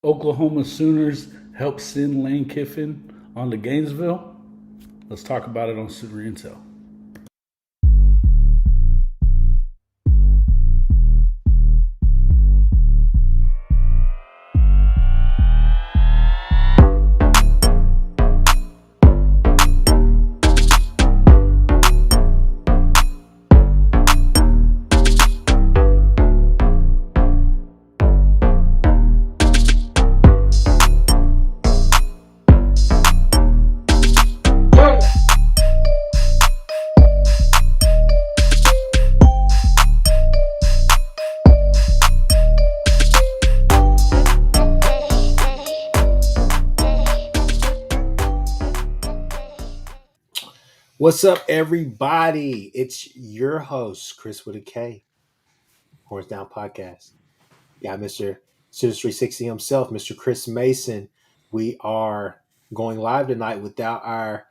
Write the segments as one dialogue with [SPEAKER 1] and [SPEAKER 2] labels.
[SPEAKER 1] Oklahoma Sooners help send Lane Kiffin on to Gainesville? Let's talk about it on Sooner Intel.
[SPEAKER 2] What's up, everybody? It's your host, Chris with a K, Horns Down Podcast. Yeah, Mr. Sooners360 himself, Mr. Chris Mason. We are going live tonight without our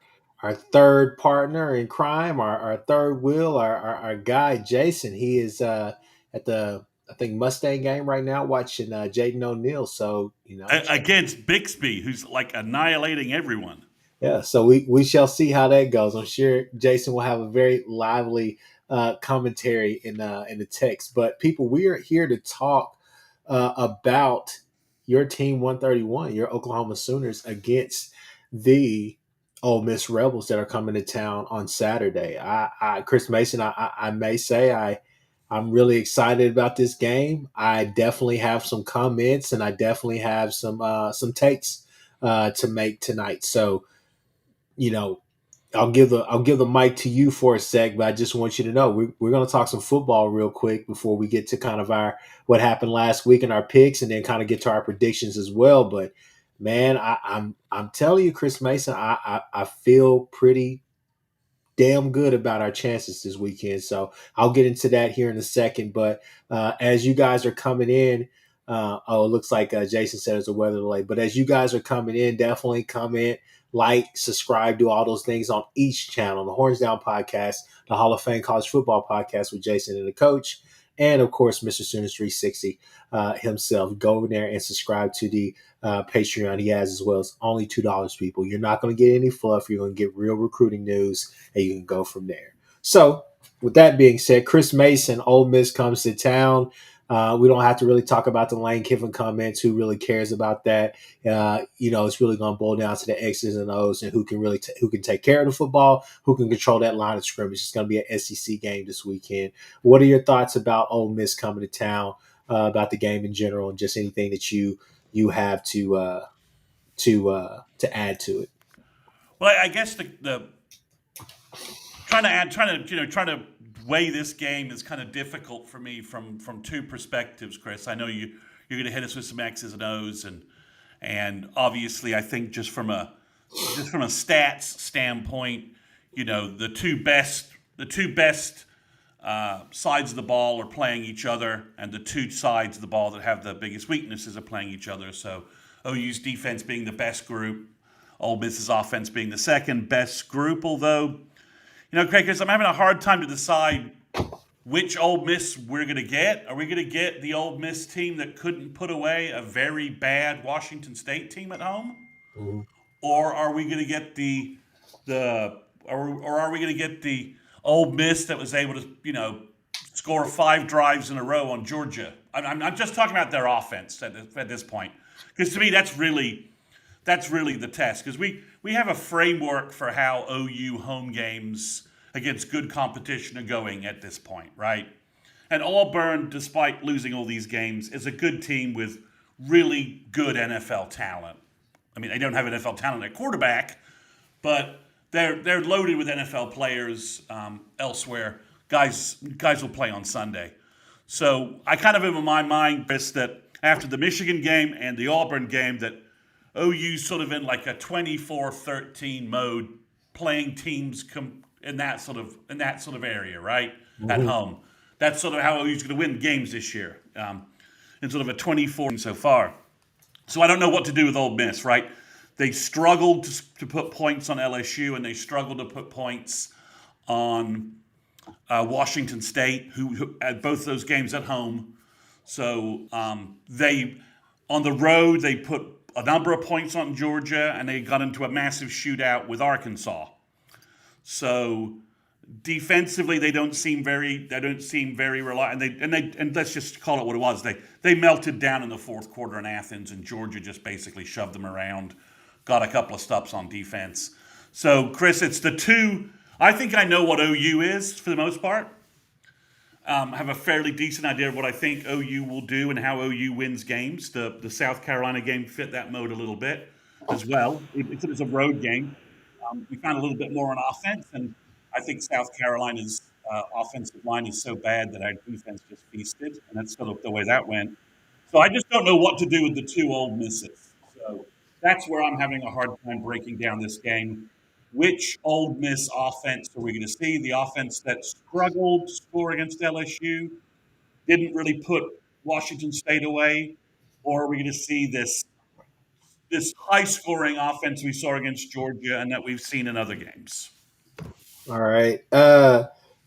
[SPEAKER 2] third partner in crime, our third wheel, our guy, Jason. He is at the, I think, Mustang game right now watching Jaden O'Neal. So,
[SPEAKER 3] against Bixby, who's like annihilating everyone.
[SPEAKER 2] Yeah, so we shall see how that goes. I'm sure Jason will have a very lively commentary in the text. But people, we are here to talk about your team 131, your Oklahoma Sooners against the Ole Miss Rebels that are coming to town on Saturday. Chris Mason, I may say I'm really excited about this game. I definitely have some comments and I definitely have some takes to make tonight. So, I'll give the mic to you for a sec, but I just want you to know we're going to talk some football real quick before we get to kind of our what happened last week and our picks, and then kind of get to our predictions as well. But man, I'm telling you, Chris Mason, I feel pretty damn good about our chances this weekend. So I'll get into that here in a second. But as you guys are coming in, it looks like Jason said it's a weather delay. But as you guys are coming in, definitely comment, like, subscribe, do all those things on each channel. The Horns Down Podcast, the Hall of Fame College Football Podcast with Jason and the coach, and, of course, Mr. Sooners360 himself. Go over there and subscribe to the Patreon he has as well. It's only $2, people. You're not going to get any fluff. You're going to get real recruiting news, and you can go from there. So, with that being said, Chris Mason, Ole Miss comes to town. We don't have to really talk about the Lane Kiffin comments. Who really cares about that? It's really going to boil down to the X's and O's and who can really who can take care of the football, who can control that line of scrimmage. It's going to be an SEC game this weekend. What are your thoughts about Ole Miss coming to town, about the game in general, and just anything that you have to add to it?
[SPEAKER 3] Well, I guess the trying to weigh this game is kind of difficult for me from two perspectives, Chris. I know you're going to hit us with some X's and O's, and obviously I think just from a stats standpoint, the two best sides of the ball are playing each other, and the two sides of the ball that have the biggest weaknesses are playing each other. So OU's defense being the best group, Ole Miss's offense being the second best group, although Craig, I'm having a hard time to decide which Ole Miss we're going to get. Are we going to get the Ole Miss team that couldn't put away a very bad Washington State team at home,
[SPEAKER 2] Mm-hmm.
[SPEAKER 3] or are we going to get the Ole Miss that was able to score 5 drives in a row on Georgia? I'm just talking about their offense at this point, because to me that's really the test, because we have a framework for how OU home games against good competition are going at this point, right? And Auburn, despite losing all these games, is a good team with really good NFL talent. I mean, they don't have NFL talent at quarterback, but they're loaded with NFL players elsewhere. Guys will play on Sunday. So I kind of have in my mind, Chris, that after the Michigan game and the Auburn game, that OU's sort of in like a 24-13 mode, playing teams in that sort of area, right? Mm-hmm. At home. That's sort of how OU's going to win games this year, in sort of a 24 so far. So I don't know what to do with Ole Miss, right? They struggled to put points on LSU, and they struggled to put points on Washington State, who had both those games at home. So they On the road, they put a number of points on Georgia, and they got into a massive shootout with Arkansas. So defensively, they don't seem very reliant. And let's just call it what it was. They melted down in the fourth quarter in Athens, and Georgia just basically shoved them around, got a couple of stops on defense. So Chris, it's the two. I think I know what OU is for the most part. I have a fairly decent idea of what I think OU will do and how OU wins games. The South Carolina game fit that mode a little bit as well. If it was a road game, we found a little bit more on offense, and I think South Carolina's offensive line is so bad that our defense just feasted, and that's sort of the way that went. So I just don't know what to do with the two Ole Misses. So that's where I'm having a hard time breaking down this game. Which Ole Miss offense are we going to see? The offense that struggled to score against LSU, didn't really put Washington State away, or are we going to see this high scoring offense we saw against Georgia and that we've seen in other games?
[SPEAKER 2] All right.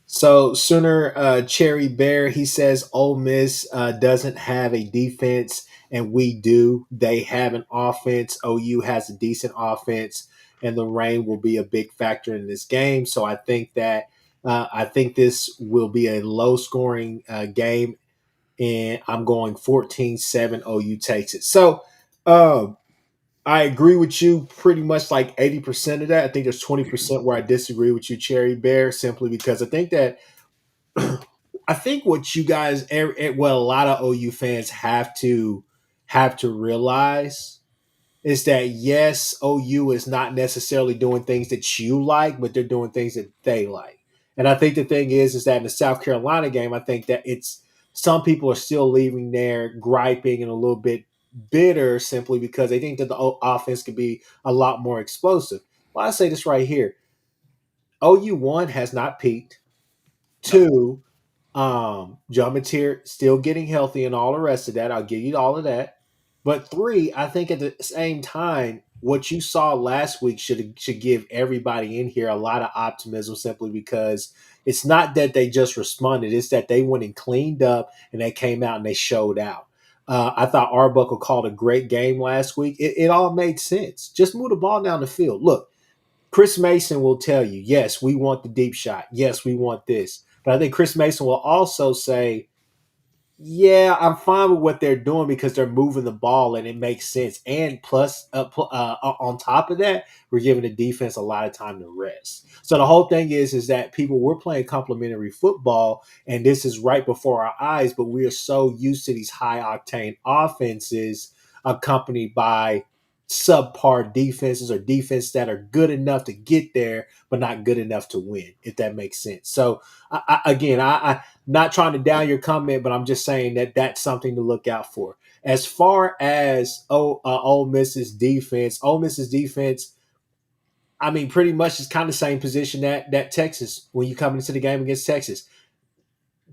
[SPEAKER 2] So Sooner Cherry Bear, he says Ole Miss doesn't have a defense, and we do. They have an offense. OU has a decent offense, and the rain will be a big factor in this game. So I think this will be a low scoring game, and I'm going 14-7. OU takes it. So I agree with you pretty much like 80% of that. I think there's 20% where I disagree with you, Cherry Bear, simply because I think that I think what you guys, well, a lot of OU fans have to realize is that yes, OU is not necessarily doing things that you like, but they're doing things that they like. And I think the thing is that in the South Carolina game, I think that it's some people are still leaving there griping and a little bit bitter simply because they think that the offense could be a lot more explosive. Well, I say this right here: OU one has not peaked. Two, John Mateer still getting healthy and all the rest of that. I'll give you all of that. But three, I think at the same time, what you saw last week should give everybody in here a lot of optimism simply because it's not that they just responded, it's that they went and cleaned up and they came out and they showed out. I thought Arbuckle called a great game last week. It all made sense. Just move the ball down the field. Look, Chris Mason will tell you, yes, we want the deep shot. Yes, we want this. But I think Chris Mason will also say, yeah, I'm fine with what they're doing because they're moving the ball and it makes sense. And plus, on top of that, we're giving the defense a lot of time to rest. So the whole thing is that we're playing complementary football, and this is right before our eyes. But we are so used to these high octane offenses accompanied by subpar defenses or defense that are good enough to get there, but not good enough to win. If that makes sense. So I not trying to down your comment, but I'm just saying that that's something to look out for. As far as Ole Miss's defense, I mean, pretty much is kind of the same position that Texas when you come into the game against Texas.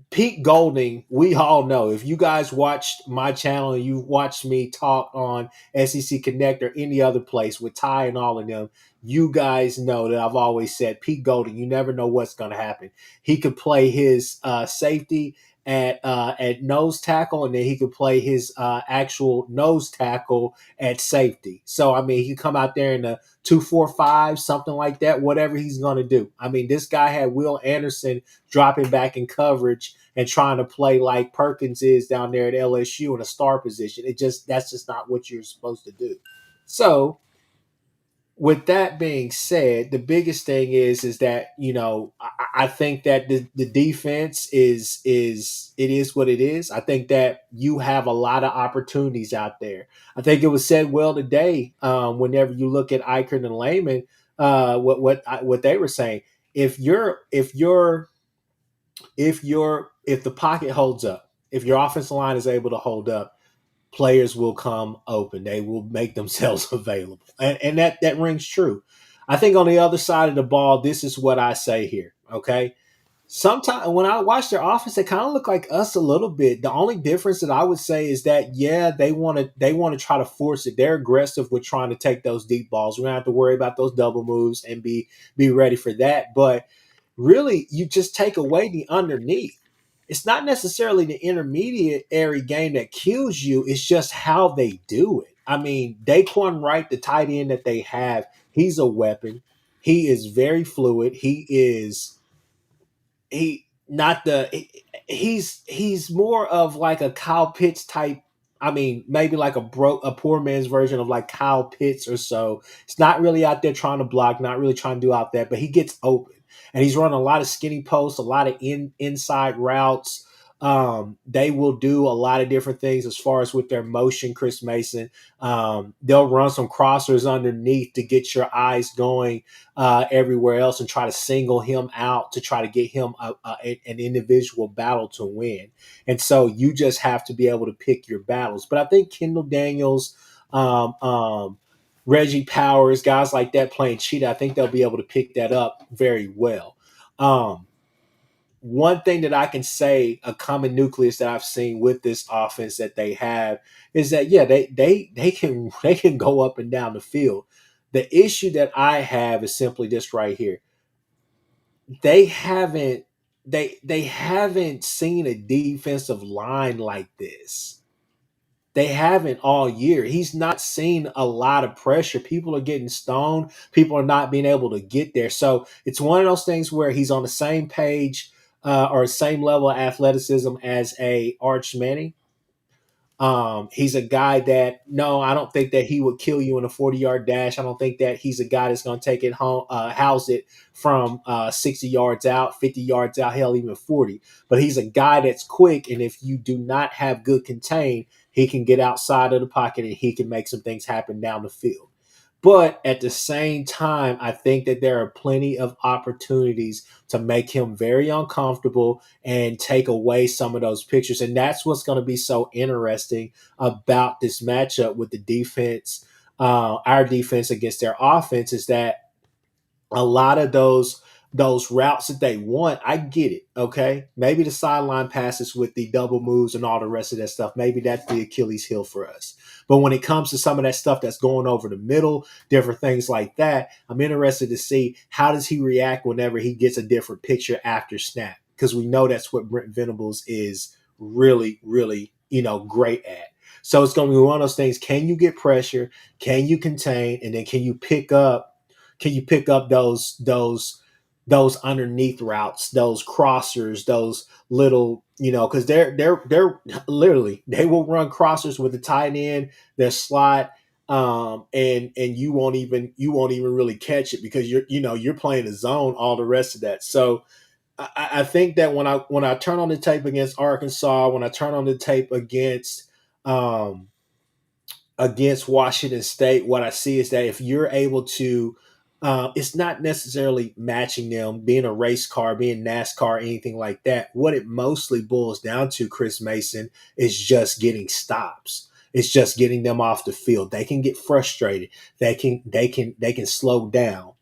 [SPEAKER 2] Pete Golding, we all know. If you guys watched my channel and you watched me talk on SEC Connect or any other place with Ty and all of them, you guys know that I've always said Pete Golding, you never know what's going to happen. He could play his safety at nose tackle, and then he could play his actual nose tackle at safety. So, I mean, he could come out there in a 2-4-5, something like that, whatever he's going to do. I mean, this guy had Will Anderson dropping back in coverage and trying to play like Perkins is down there at LSU in a star position. That's just not what you're supposed to do. So, with that being said, the biggest thing is that I think that the defense is what it is. I think that you have a lot of opportunities out there. I think it was said well today. Whenever you look at Eichert and Lehman, what they were saying, if the pocket holds up, if your offensive line is able to hold up, players will come open. They will make themselves available. And that rings true. I think on the other side of the ball, this is what I say here, okay? Sometimes when I watch their offense, they kind of look like us a little bit. The only difference that I would say is that, yeah, they want to try to force it. They're aggressive with trying to take those deep balls. We don't have to worry about those double moves and be ready for that. But really, you just take away the underneath. it's not necessarily the intermediary game that kills you. It's just how they do it. I mean, Daquan Wright, the tight end that they have, he's a weapon. He is very fluid. He's more of like a Kyle Pitts type. I mean, maybe like a poor man's version of like Kyle Pitts or so. It's not really out there trying to block, not really trying to do out that, but he gets open and he's running a lot of skinny posts, a lot of inside routes. They will do a lot of different things as far as with their motion, Chris Mason. They'll run some crossers underneath to get your eyes going everywhere else and try to single him out to try to get him an individual battle to win. And so you just have to be able to pick your battles. But I think Kendall Daniels, um, um, Reggie Powers, guys like that playing cheetah, I think they'll be able to pick that up very well. Um, One thing that I can say, a common nucleus that I've seen with this offense that they have is that yeah, they can go up and down the field. The issue that I have is simply this right here. They haven't they haven't seen a defensive line like this. They haven't all year. He's not seen a lot of pressure. People are getting stoned. People are not being able to get there. So it's one of those things where he's on the same page or same level of athleticism as a Arch Manning. He's a guy that no, I don't think that he would kill you in a 40-yard dash. I don't think that he's a guy that's going to take it home, house it from 60 yards out, 50 yards out, hell, even 40. But he's a guy that's quick, and if you do not have good contain, he can get outside of the pocket and he can make some things happen down the field. But at the same time, I think that there are plenty of opportunities to make him very uncomfortable and take away some of those pictures. And that's what's going to be so interesting about this matchup with the defense, our defense against their offense, is that a lot of those routes that they want, I get it. Okay. Maybe the sideline passes with the double moves and all the rest of that stuff. Maybe that's the Achilles heel for us. But when it comes to some of that stuff that's going over the middle, different things like that, I'm interested to see how does he react whenever he gets a different picture after snap. Because we know that's what Brent Venables is really, really, great at. So it's going to be one of those things. Can you get pressure? Can you contain? And then can you pick up those underneath routes, those crossers, those little, because they're literally they will run crossers with the tight end, their slot, and you won't even really catch it because you're playing a zone all the rest of that. So I think that when I turn on the tape against Arkansas, when I turn on the tape um, against Washington State, what I see is that if you're able to, it's not necessarily matching them, being a race car, being NASCAR, anything like that. What it mostly boils down to, Chris Mason, is just getting stops. It's just getting them off the field. They can get frustrated. They can slow down.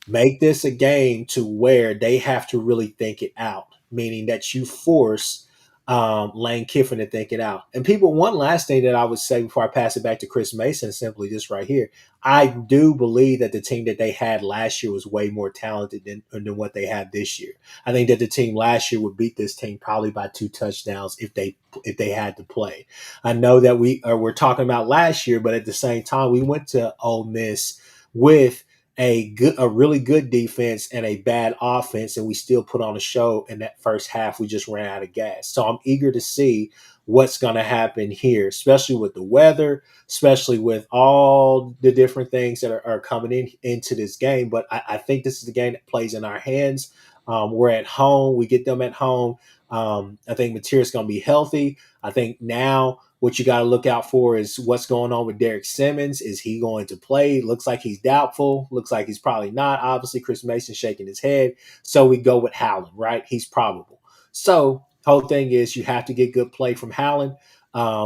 [SPEAKER 2] Make this a game to where they have to really think it out, meaning that you force Lane Kiffin to think it out. And people, one last thing that I would say before I pass it back to Chris Mason is simply this right here. I do believe that the team that they had last year was way more talented than what they have this year. I think that the team last year would beat this team probably by 2 touchdowns if they had to play. I know that we're talking about last year, but at the same time, we went to Ole Miss with a really good defense and a bad offense, and we still put on a show in that first half. We just ran out of gas. So I'm eager to see what's going to happen here, especially with the weather, especially with all the different things that are coming into this game. But I think this is the game that plays in our hands. We're at home. We get them at home. I think Material's going to be healthy. I think now what you got to look out for is what's going on with Derek Simmons. Is he going to play? Looks like he's doubtful. Looks like he's probably not. Obviously, Chris Mason shaking his head. So we go with Howland, right? He's probable. So whole thing is you have to get good play from Howland,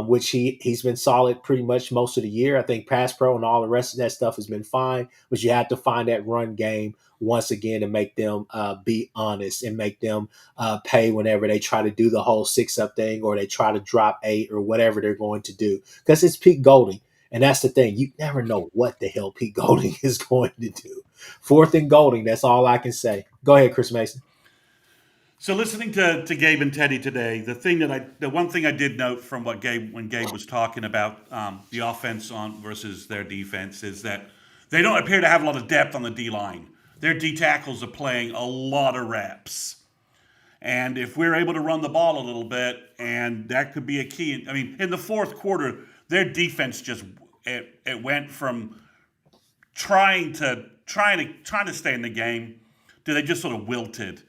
[SPEAKER 2] which he's been solid pretty much most of the year. I think pass pro and all the rest of that stuff has been fine. But you have to find that run game once again to make them be honest and make them pay whenever they try to do the whole 6-up thing or they try to drop 8 or whatever they're going to do. Because it's Pete Golding. And that's the thing. You never know what the hell Pete Golding is going to do. 4th and Golding. That's all I can say. Go ahead, Chris Mason.
[SPEAKER 3] So listening to Gabe and Teddy today, the one thing I did note from when Gabe was talking about the offense on versus their defense is that they don't appear to have a lot of depth on the D line. Their D tackles are playing a lot of reps. And if we're able to run the ball a little bit, and that could be a key. I mean, in the fourth quarter, their defense it went from trying to stay in the game to they just sort of wilted.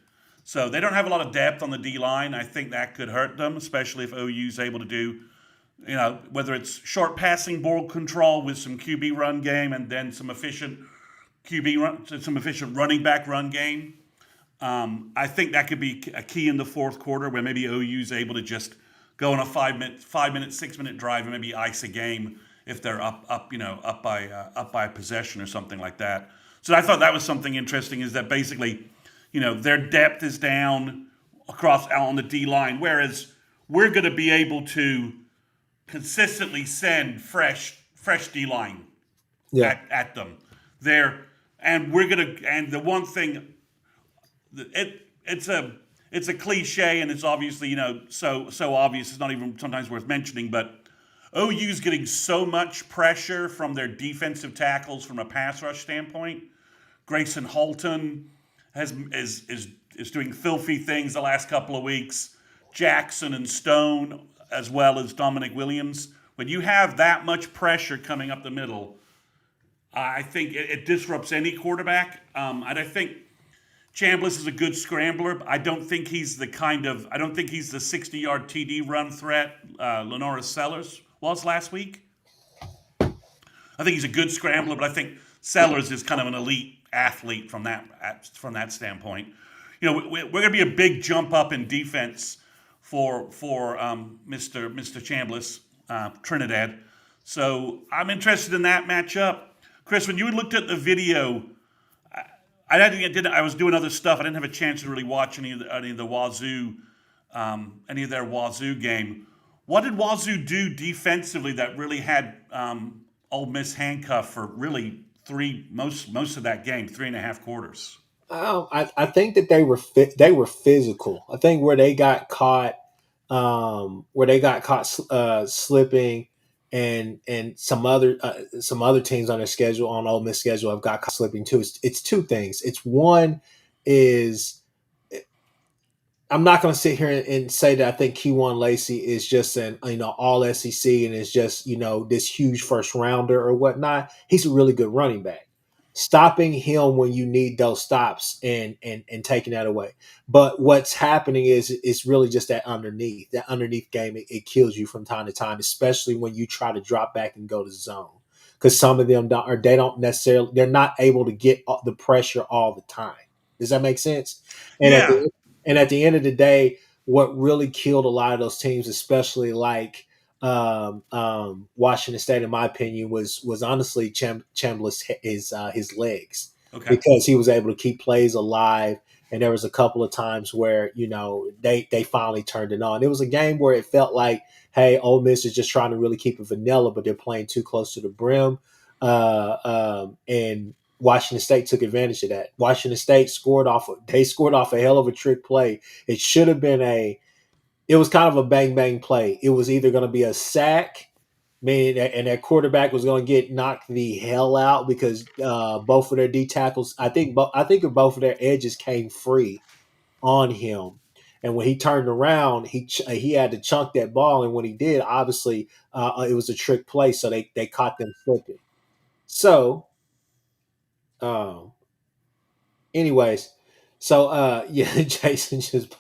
[SPEAKER 3] So they don't have a lot of depth on the D line. I think that could hurt them, especially if OU's able to do, whether it's short passing ball control with some QB run game and then some efficient running back run game. I think that could be a key in the fourth quarter where maybe OU's able to just go on a 6-minute drive and maybe ice a game if they're up by a possession or something like that. So I thought that was something interesting, is that basically, their depth is down on the D line, whereas we're going to be able to consistently send fresh D line at them. And the one thing, it's a cliche, and it's obviously so obvious it's not even sometimes worth mentioning, but OU's getting so much pressure from their defensive tackles from a pass rush standpoint. Grayson Halton is doing filthy things the last couple of weeks. Jackson and Stone, as well as Dominic Williams. When you have that much pressure coming up the middle, I think it disrupts any quarterback. And I think Chambliss is a good scrambler, but I don't think he's the 60-yard TD run threat Lenora Sellers was last week. I think he's a good scrambler, but I think Sellers is kind of an elite athlete from that standpoint. We're going to be a big jump up in defense for Mr. Chambliss, Trinidad. So I'm interested in that matchup. Chris, when you looked at the video, I was doing other stuff. I didn't have a chance to really watch any of the Wazoo, any of their Wazoo game. What did Wazoo do defensively that really had Ole Miss handcuffed for really most of that game, 3.5 quarters?
[SPEAKER 2] I think that they were physical. I think where they got caught slipping, and some other teams on their schedule, on Ole Miss schedule, have got caught slipping too. It's two things. It's one is, I'm not going to sit here and say that I think K'Wan Lacey is just an all SEC and is just this huge first rounder or whatnot. He's a really good running back. Stopping him when you need those stops and taking that away. But what's happening is it's really just that underneath game. It kills you from time to time, especially when you try to drop back and go to zone, because some of them they're not able to get the pressure all the time. Does that make sense? And at the end of the day, what really killed a lot of those teams, especially like Washington State, in my opinion, was honestly Chambliss, his legs, because he was able to keep plays alive. And there was a couple of times where they finally turned it on. It was a game where it felt like, hey, Ole Miss is just trying to really keep it vanilla, but they're playing too close to the brim. And Washington State took advantage of that. Washington State scored off a hell of a trick play. It was kind of a bang bang play. It was either going to be a sack, and that quarterback was going to get knocked the hell out because both of their D tackles, I think both of their edges came free on him. And when he turned around, he had to chunk that ball, and when he did, obviously it was a trick play, so they caught them flipping. So, anyways, so Jason just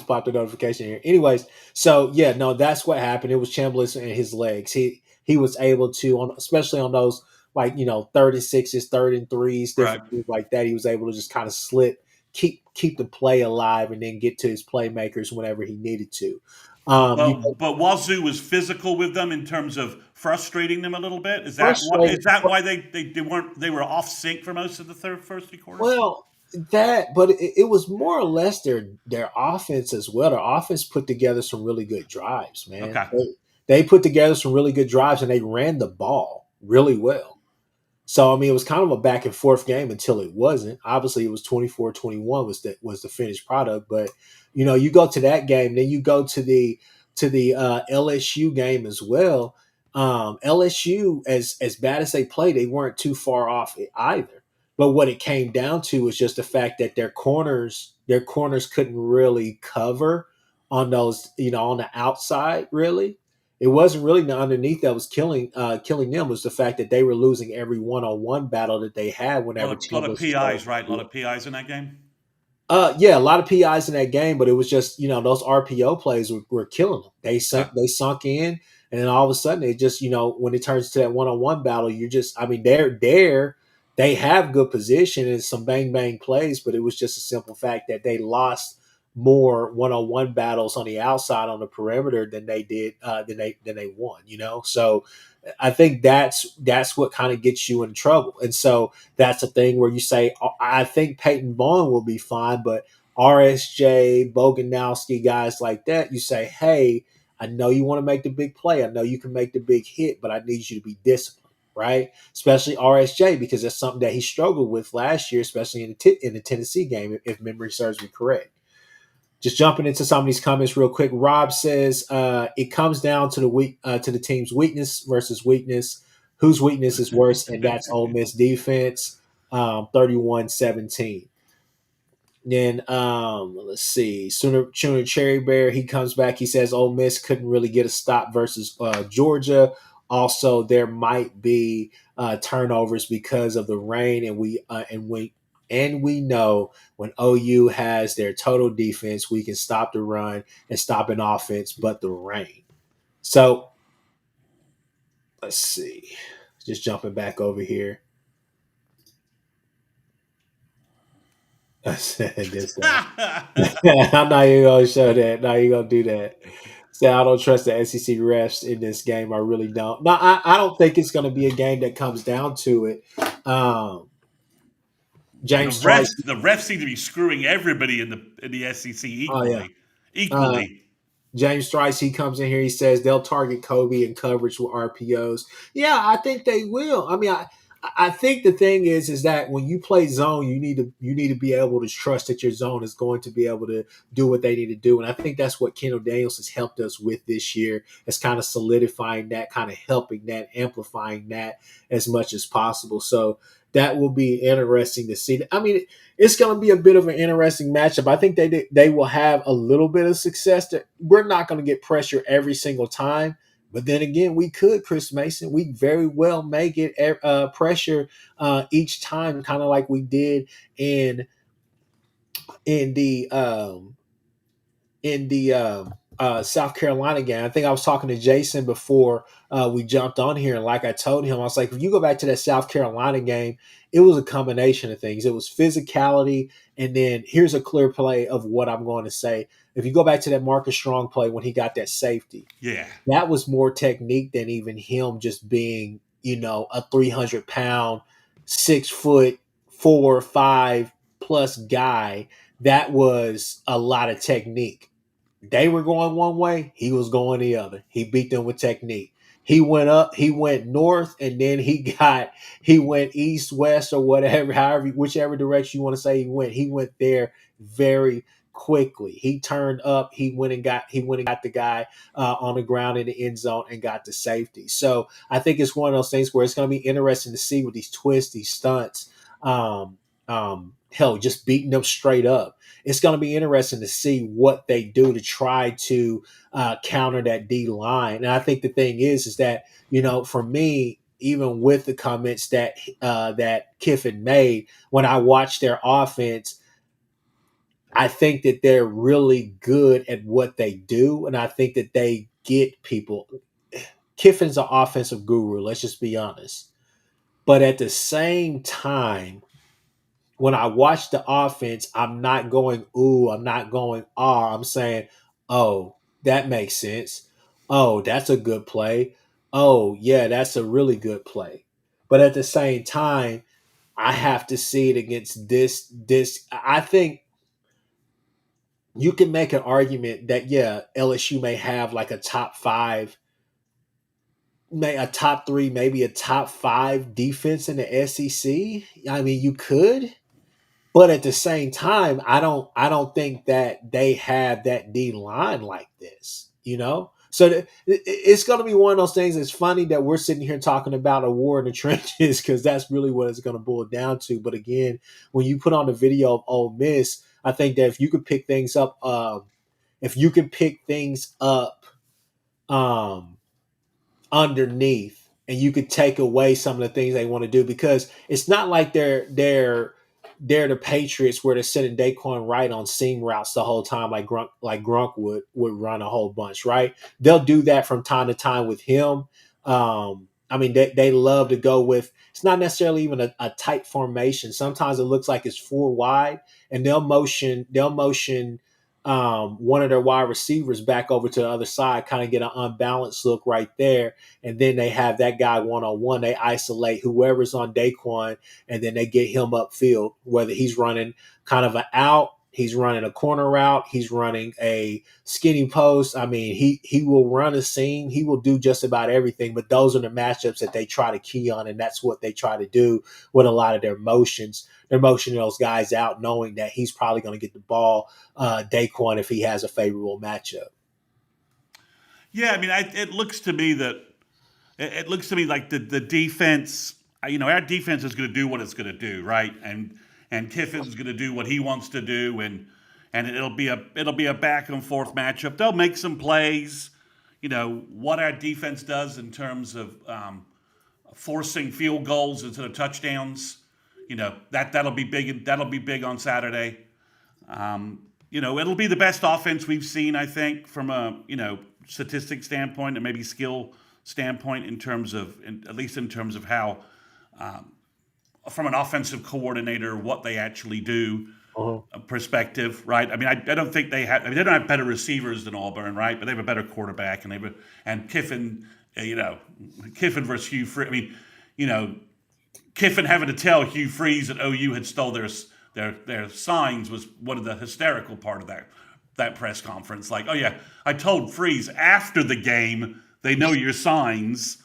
[SPEAKER 2] popped a notification here. Anyways, so that's what happened. It was Chambliss and his legs. He was able to, especially on those 3rd and 6s, 3rd and 3s, different things like that. He was able to just kind of slip, keep the play alive, and then get to his playmakers whenever he needed to.
[SPEAKER 3] But Wazoo was physical with them in terms of frustrating them a little bit. Is that why they were off sync for most of the first 3 quarters?
[SPEAKER 2] Well, but it was more or less their offense as well. Their offense put together some really good drives, man. Okay. They put together some really good drives, and they ran the ball really well. So I mean, it was kind of a back and forth game until it wasn't. Obviously, it was 24-21 was the finished product. But you go to that game, then you go to the LSU game as well. LSU, as bad as they played, they weren't too far off either. But what it came down to was just the fact that their corners couldn't really cover on those, on the outside, really. It wasn't really the underneath that was killing them. It was the fact that they were losing every one-on-one battle that they had
[SPEAKER 3] A
[SPEAKER 2] whenever
[SPEAKER 3] lot of
[SPEAKER 2] Chambliss was throwing
[SPEAKER 3] PIs,
[SPEAKER 2] the
[SPEAKER 3] right? A lot
[SPEAKER 2] field.
[SPEAKER 3] of PIs in that game.
[SPEAKER 2] Yeah, a lot of PIs in that game, but it was just those RPO plays were killing them. They
[SPEAKER 3] Okay.
[SPEAKER 2] sunk in, and then all of a sudden it just when it turns to that one-on-one battle, you just I mean they have good position and some bang bang plays, but it was just a simple fact that they lost more one-on-one battles on the outside on the perimeter than they did than they won. So I think that's what kind of gets you in trouble, and so that's a thing where you say, I think Peyton Vaughn will be fine, but RSJ, Boganowski, guys like that, you say, hey, I know you want to make the big play. I know you can make the big hit, but I need you to be disciplined, right? Especially RSJ, because that's something that he struggled with last year, especially in the Tennessee game, if memory serves me correct. Just jumping into some of these comments real quick. Rob says it comes down to the team's weakness versus weakness. Whose weakness is worse, and that's Ole Miss defense, 31-17. Then let's see, Sooner Cherry Bear, he comes back. He says Ole Miss couldn't really get a stop versus Georgia. Also, there might be turnovers because of the rain, and we know when OU has their total defense, we can stop the run and stop an offense, but the rain. So let's see, just jumping back over here. I said this. I'm not even gonna show that. Not even gonna do that. Say I don't trust the SEC refs in this game. I really don't. No, I don't think it's gonna be a game that comes down to it.
[SPEAKER 3] The
[SPEAKER 2] James
[SPEAKER 3] refs,
[SPEAKER 2] Trice.
[SPEAKER 3] the refs seem to be screwing everybody in the SEC
[SPEAKER 2] Oh yeah.
[SPEAKER 3] equally.
[SPEAKER 2] Uh,
[SPEAKER 3] Equally.
[SPEAKER 2] James Trice, he comes in here. He says they'll target Kobe in coverage with RPOs. Yeah, I think they will. I mean, I think the thing is that when you play zone, you need to be able to trust that your zone is going to be able to do what they need to do. And I think that's what Kendall Daniels has helped us with this year. It's kind of solidifying that, kind of helping that, amplifying that as much as possible. So that will be interesting to see. I mean, it's going to be a bit of an interesting matchup. I think they will have a little bit of success. We're not going to get pressure every single time, but then again, we could, Chris Mason. We very well may get pressure each time, kind of like we did in the South Carolina game. I think I was talking to Jason before we jumped on here, and like I told him, I was like, if you go back to that South Carolina game, it was a combination of things. It was physicality, and then here's a clear play of what I'm going to say. If you go back to that Marcus Strong play when he got that safety,
[SPEAKER 3] Yeah.
[SPEAKER 2] that was more technique than even him just being, a 300-pound, 6'4", 5+ guy. That was a lot of technique. They were going one way, he was going the other. He beat them with technique. He went up, he went north, and then he went east, west, or whatever, whichever direction you want to say he went. He went there very quickly. He turned up, he went and got the guy on the ground in the end zone and got the safety. So I think it's one of those things where it's going to be interesting to see with these twists, these stunts, hell, just beating them straight up. It's going to be interesting to see what they do to try to counter that D line. And I think the thing is that, for me, even with the comments that Kiffin made, when I watch their offense, I think that they're really good at what they do, and I think that they get people. Kiffin's an offensive guru, let's just be honest. But at the same time, when I watch the offense, I'm not going, ooh, I'm not going, ah. I'm saying, oh, that makes sense. Oh, that's a good play. Oh, yeah, that's a really good play. But at the same time, I have to see it against this. I think you can make an argument that, yeah, LSU may have like a top 5 a top 3, maybe a top 5 defense in the SEC. I mean, you could, but at the same time, I don't think that they have that D line like this, you know? So it's going to be one of those things. It's funny that we're sitting here talking about a war in the trenches because that's really what it's going to boil down to. But again, when you put on the video of Ole Miss, I think that if you could pick things up, um, underneath, and you could take away some of the things they want to do, because it's not like they're the Patriots where they're sending Daquan Wright on seam routes the whole time, like Grunk would run a whole bunch, right? They'll do that from time to time with him. I mean, they love to go with, it's not necessarily even a tight formation. Sometimes it looks like it's 4 wide, and they'll motion one of their wide receivers back over to the other side, kind of get an unbalanced look right there. And then they have that guy one-on-one. They isolate whoever's on Daquan, and then they get him upfield, whether he's running kind of an out, he's running a corner route, he's running a skinny post. I mean, he will run a seam. He will do just about everything, but those are the matchups that they try to key on, and that's what they try to do with a lot of their motions. They're motioning those guys out, knowing that he's probably going to get the ball, Daquan, if he has a favorable matchup.
[SPEAKER 3] Yeah, I mean, it looks to me like the defense. Our defense is going to do what it's going to do, right? And Kiffin's going to do what he wants to do, and it'll be a back and forth matchup. They'll make some plays. What our defense does in terms of forcing field goals instead of touchdowns. That'll be big. That'll be big on Saturday. It'll be the best offense we've seen, I think, from a statistic standpoint and maybe skill standpoint, at least in terms of how, from an offensive coordinator, what they actually do perspective, right? I mean, I don't think they have. I mean, they don't have better receivers than Auburn, right? But they have a better quarterback, and Kiffin, Kiffin versus Hugh Freeze. I mean, Kiffin having to tell Hugh Freeze that OU had stole their signs was one of the hysterical part of that press conference. Like, oh yeah, I told Freeze after the game they know your signs.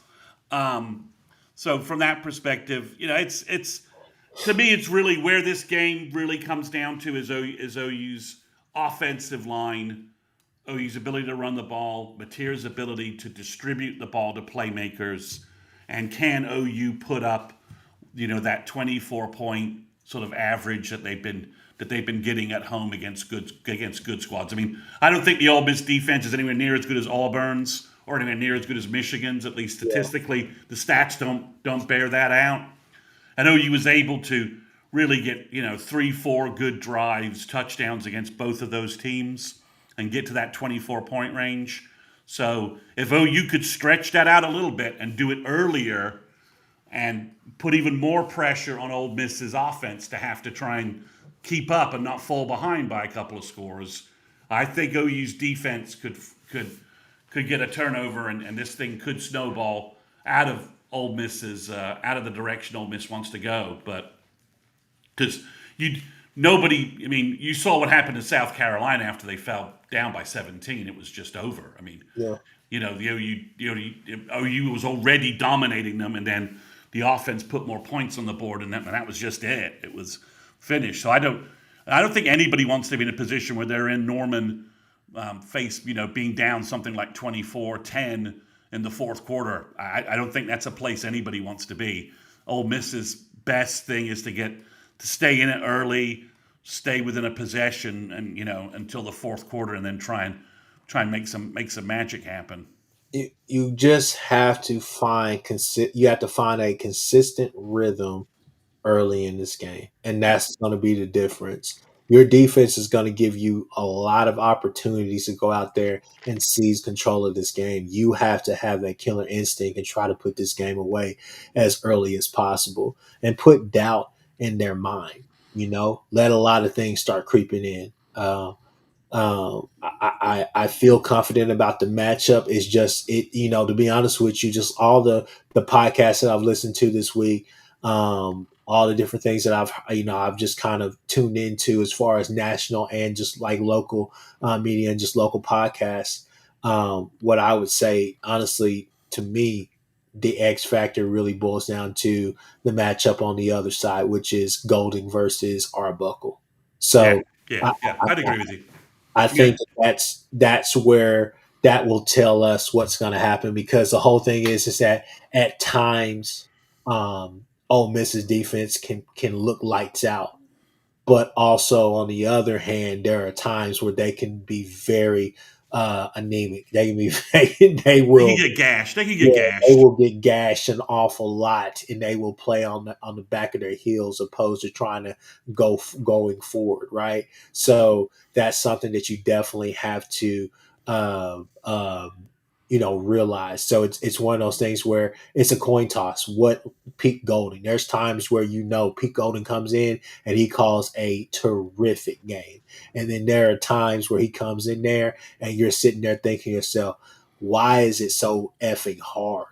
[SPEAKER 3] So from that perspective, it's to me, it's really where this game really comes down to is OU's offensive line, OU's ability to run the ball, Mateer's ability to distribute the ball to playmakers, and can OU put up, that 24-point sort of average that they've been getting at home against good squads. I mean, I don't think the Ole Miss defense is anywhere near as good as Auburn's or anywhere near as good as Michigan's. At least statistically, yeah. The stats don't bear that out. And OU was able to really get 3-4 good drives, touchdowns against both of those teams, and get to that 24-point range. So if OU could stretch that out a little bit and do it earlier, and put even more pressure on Ole Miss's offense to have to try and keep up and not fall behind by a couple of scores, I think OU's defense could get a turnover, and this thing could snowball out of Ole Miss's out of the direction Ole Miss wants to go. But because you saw what happened to South Carolina after they fell down by 17. It was just over. I mean, yeah. The OU was already dominating them, and then the offense put more points on the board, and that was just it. It was finished. So I don't think anybody wants to be in a position where they're in Norman being down something like 24-10 in the fourth quarter. I don't think that's a place anybody wants to be. Ole Miss's best thing is to stay in it early, stay within a possession, and until the fourth quarter, and then try and make some magic happen.
[SPEAKER 2] You just have to find a consistent rhythm early in this game, and that's going to be the difference. Your defense is going to give you a lot of opportunities to go out there and seize control of this game. You have to have that killer instinct and try to put this game away as early as possible and put doubt in their mind. Let a lot of things start creeping in. I feel confident about the matchup. It's just to be honest with you, just all the podcasts that I've listened to this week, all the different things that I've just kind of tuned into as far as national and just like local media and just local podcasts. What I would say, honestly, to me, the X factor really boils down to the matchup on the other side, which is Golding versus Arbuckle.
[SPEAKER 3] Yeah,
[SPEAKER 2] So
[SPEAKER 3] yeah,
[SPEAKER 2] I,
[SPEAKER 3] yeah.
[SPEAKER 2] I,
[SPEAKER 3] I'd agree with you.
[SPEAKER 2] I
[SPEAKER 3] Yeah,
[SPEAKER 2] think that's where that will tell us what's going to happen, because the whole thing is that at times, Ole Miss's defense can look lights out, but also on the other hand, there are times where they can be very anemic. They can be they
[SPEAKER 3] they can
[SPEAKER 2] will
[SPEAKER 3] get gashed. They can
[SPEAKER 2] yeah,
[SPEAKER 3] get
[SPEAKER 2] they
[SPEAKER 3] gashed.
[SPEAKER 2] will get gashed an awful lot, and they will play on the back of their heels opposed to trying to going forward, right? So that's something that you definitely have to, um, um, realize. So it's one of those things where it's a coin toss. What Pete Golding? There's times where Pete Golding comes in and he calls a terrific game, and then there are times where he comes in there and you're sitting there thinking to yourself, why is it so effing hard,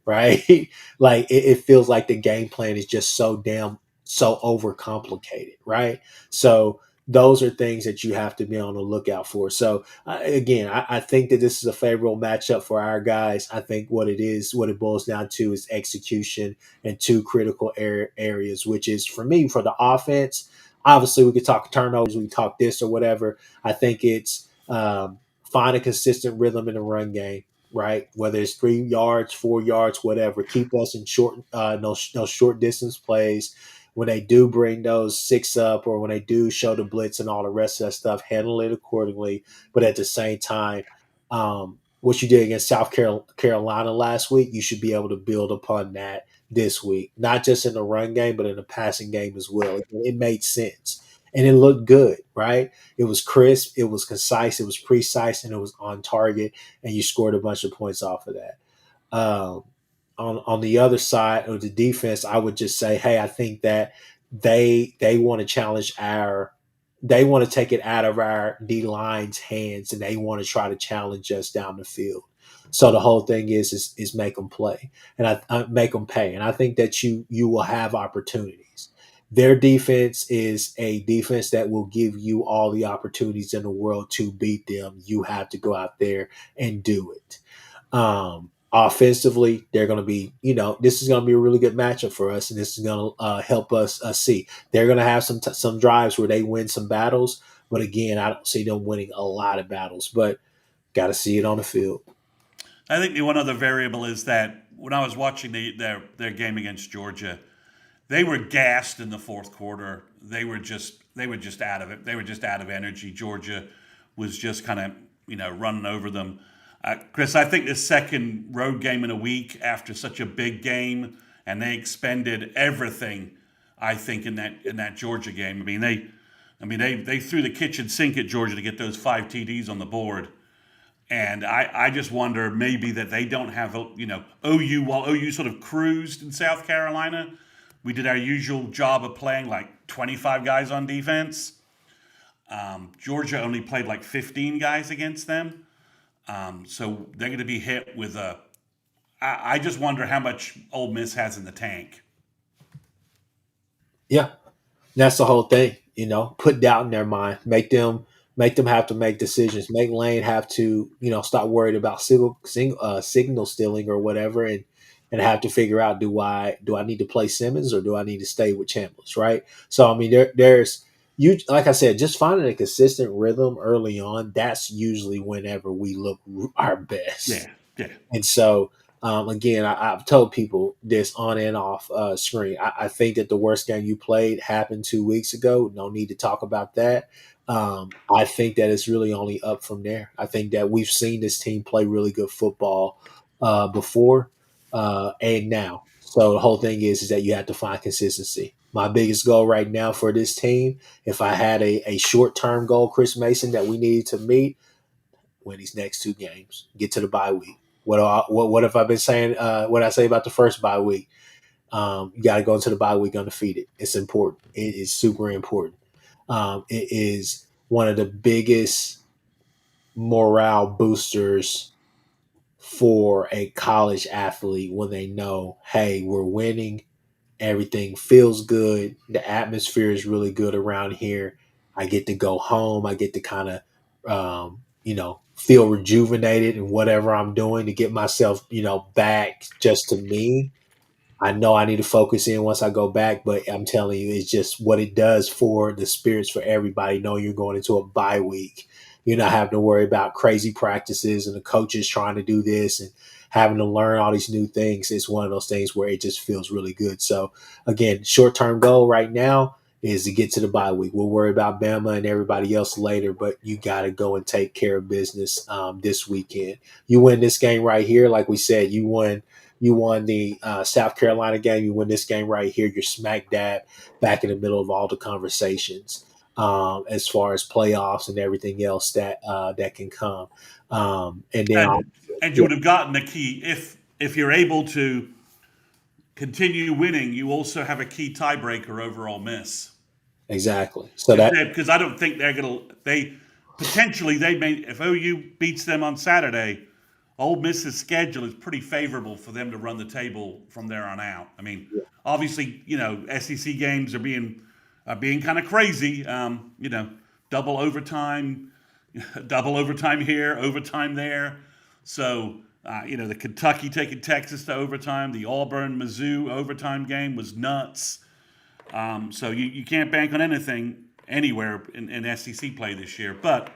[SPEAKER 2] right? Like it feels like the game plan is just so overcomplicated, right? So those are things that you have to be on the lookout for. So again, I think that this is a favorable matchup for our guys. I think what it boils down to is execution in two critical areas, which is for me, for the offense. Obviously, we could talk turnovers, we can talk this or whatever. I think it's find a consistent rhythm in the run game, right? Whether it's 3 yards, 4 yards, whatever. Keep us in short, no short distance plays. When they do bring those six up, or when they do show the blitz and all the rest of that stuff, handle it accordingly. But at the same time, what you did against South Carolina last week, you should be able to build upon that this week, not just in the run game, but in the passing game as well. It made sense and it looked good, right? It was crisp, it was concise, it was precise, and it was on target, and you scored a bunch of points off of that. Um, on the other side of the defense, I would just say, hey, I think that they want to they want to take it out of our D line's hands, and they want to try to challenge us down the field. So the whole thing is make them play, and I make them pay, and I think that you will have opportunities. Their defense is a defense that will give you all the opportunities in the world to beat them. You have to go out there and do it. Offensively, they're going to be, this is going to be a really good matchup for us, and this is going to help us see. They're going to have some drives where they win some battles, but again, I don't see them winning a lot of battles. But got to see it on the field.
[SPEAKER 3] I think the one other variable is that when I was watching their game against Georgia, they were gassed in the fourth quarter. They were just out of it. They were just out of energy. Georgia was just kind of running over them. Chris, I think the second road game in a week after such a big game, and they expended everything. I think in that Georgia game. They threw the kitchen sink at Georgia to get those 5 TDs on the board. And I just wonder maybe that they don't have, OU, while OU sort of cruised in South Carolina, we did our usual job of playing like 25 guys on defense. Georgia only played like 15 guys against them. So they're going to be hit with I just wonder how much Ole Miss has in the tank.
[SPEAKER 2] Yeah, that's the whole thing. Put doubt in their mind, make them have to make decisions, make Lane have to stop worried about signal stealing or whatever, and have to figure out, do I need to play Simmons or do I need to stay with Chambliss, right? So I mean, there's you, like I said, just finding a consistent rhythm early on. That's usually whenever we look our best.
[SPEAKER 3] Yeah, yeah.
[SPEAKER 2] And so, again, I've told people this on and off screen. I think that the worst game you played happened 2 weeks ago. No need to talk about that. I think that it's really only up from there. I think that we've seen this team play really good football before and now. So the whole thing is that you have to find consistency. My biggest goal right now for this team, if I had a short-term goal, Chris Mason, that we needed to meet, win these next 2 games, get to the bye week. What have I been saying? What I say about the first bye week? You got to go into the bye week undefeated. It's important. It is super important. It is one of the biggest morale boosters for a college athlete when they know, hey, we're winning. Everything feels good. The atmosphere is really good around here. I get to go home. I get to kind of, feel rejuvenated in whatever I'm doing to get myself, back just to me. I know I need to focus in once I go back, but I'm telling you, it's just what it does for the spirits for everybody. Knowing you're going into a bye week, you're not having to worry about crazy practices and the coaches trying to do this and having to learn all these new things. It's one of those things where it just feels really good. So again, short term goal right now is to get to the bye week. We'll worry about Bama and everybody else later, but you got to go and take care of business this weekend. You win this game right here, like we said, you won the South Carolina game. You win this game right here. You're smack dab back in the middle of all the conversations as far as playoffs and everything else that can come. And then,
[SPEAKER 3] And you
[SPEAKER 2] yeah,
[SPEAKER 3] would have gotten the key if you're able to continue winning. You also have a key tiebreaker over Ole Miss
[SPEAKER 2] exactly. So that
[SPEAKER 3] because I don't think they're gonna. They may if OU beats them on Saturday. Ole Miss's schedule is pretty favorable for them to run the table from there on out. I mean, obviously, SEC games are being kind of crazy. Double overtime, double overtime here, overtime there. So, the Kentucky taking Texas to overtime, the Auburn Mizzou overtime game was nuts. So you can't bank on anything anywhere in SEC play this year. But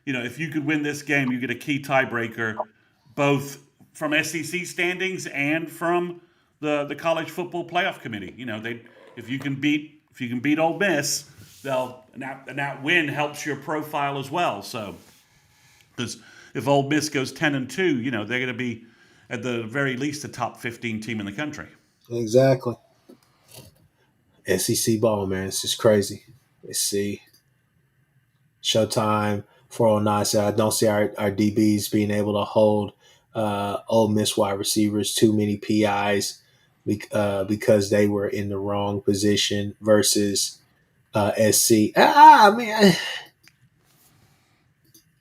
[SPEAKER 3] if you could win this game, you get a key tiebreaker, both from SEC standings and from the college football playoff committee. If you can beat Ole Miss, and that win helps your profile as well. So, because if Ole Miss goes 10-2, they're going to be at the very least a top 15 team in the country.
[SPEAKER 2] exactly. SEC ball, man. It's just crazy. Let's see. Showtime 409 said, I don't see our DBs being able to hold Ole Miss wide receivers too many PIs because they were in the wrong position versus SC. I mean,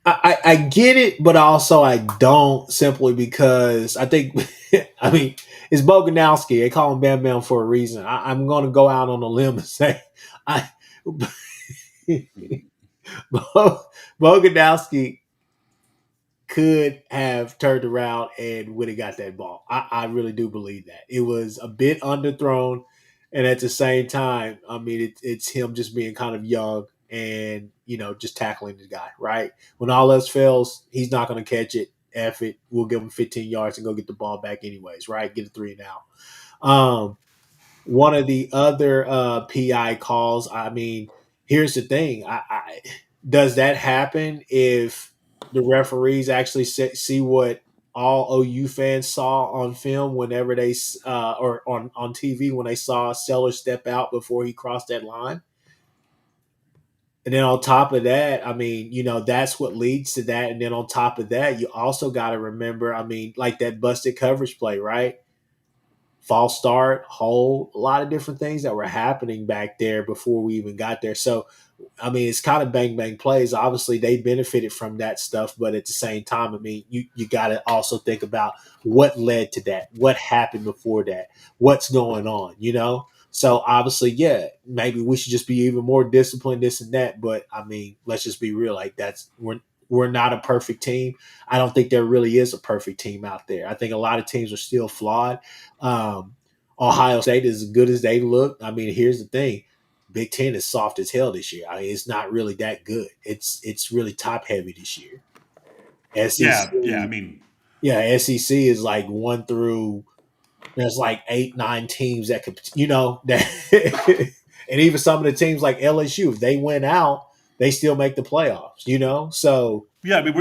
[SPEAKER 2] I get it, but also I don't, simply because I think, I mean, it's Boganowski. They call him Bam Bam for a reason. I'm going to go out on a limb and say, I Boganowski could have turned around and would have got that ball. I really do believe that. It was a bit underthrown. And at the same time, I mean, it's him just being kind of young and, just tackling the guy, right? When all else fails, he's not going to catch it. F it. We'll give him 15 yards and go get the ball back anyways, right? Get a 3 and out. One of the other PI calls, I mean, here's the thing. Does that happen if the referees actually see what all OU fans saw on film whenever they or on TV when they saw Sellers step out before he crossed that line? And then on top of that, I mean, that's what leads to that. And then on top of that, you also got to remember, I mean, like that busted coverage play, right? False start, hold, a lot of different things that were happening back there before we even got there. So, I mean, it's kind of bang bang plays. Obviously, they benefited from that stuff, but at the same time, I mean, you got to also think about what led to that, what happened before that, what's going on. So obviously, yeah, maybe we should just be even more disciplined, this and that. But I mean, let's just be real. Like we're not a perfect team. I don't think there really is a perfect team out there. I think a lot of teams are still flawed. Ohio State is as good as they look. I mean, here's the thing. Big Ten is soft as hell this year. I mean, it's not really that good. It's really top heavy this year. SEC,
[SPEAKER 3] Yeah. I mean,
[SPEAKER 2] SEC is like 1 through. There's like 8, 9 teams that could, that, and even some of the teams like LSU, if they went out, they still make the playoffs. So
[SPEAKER 3] yeah, I mean,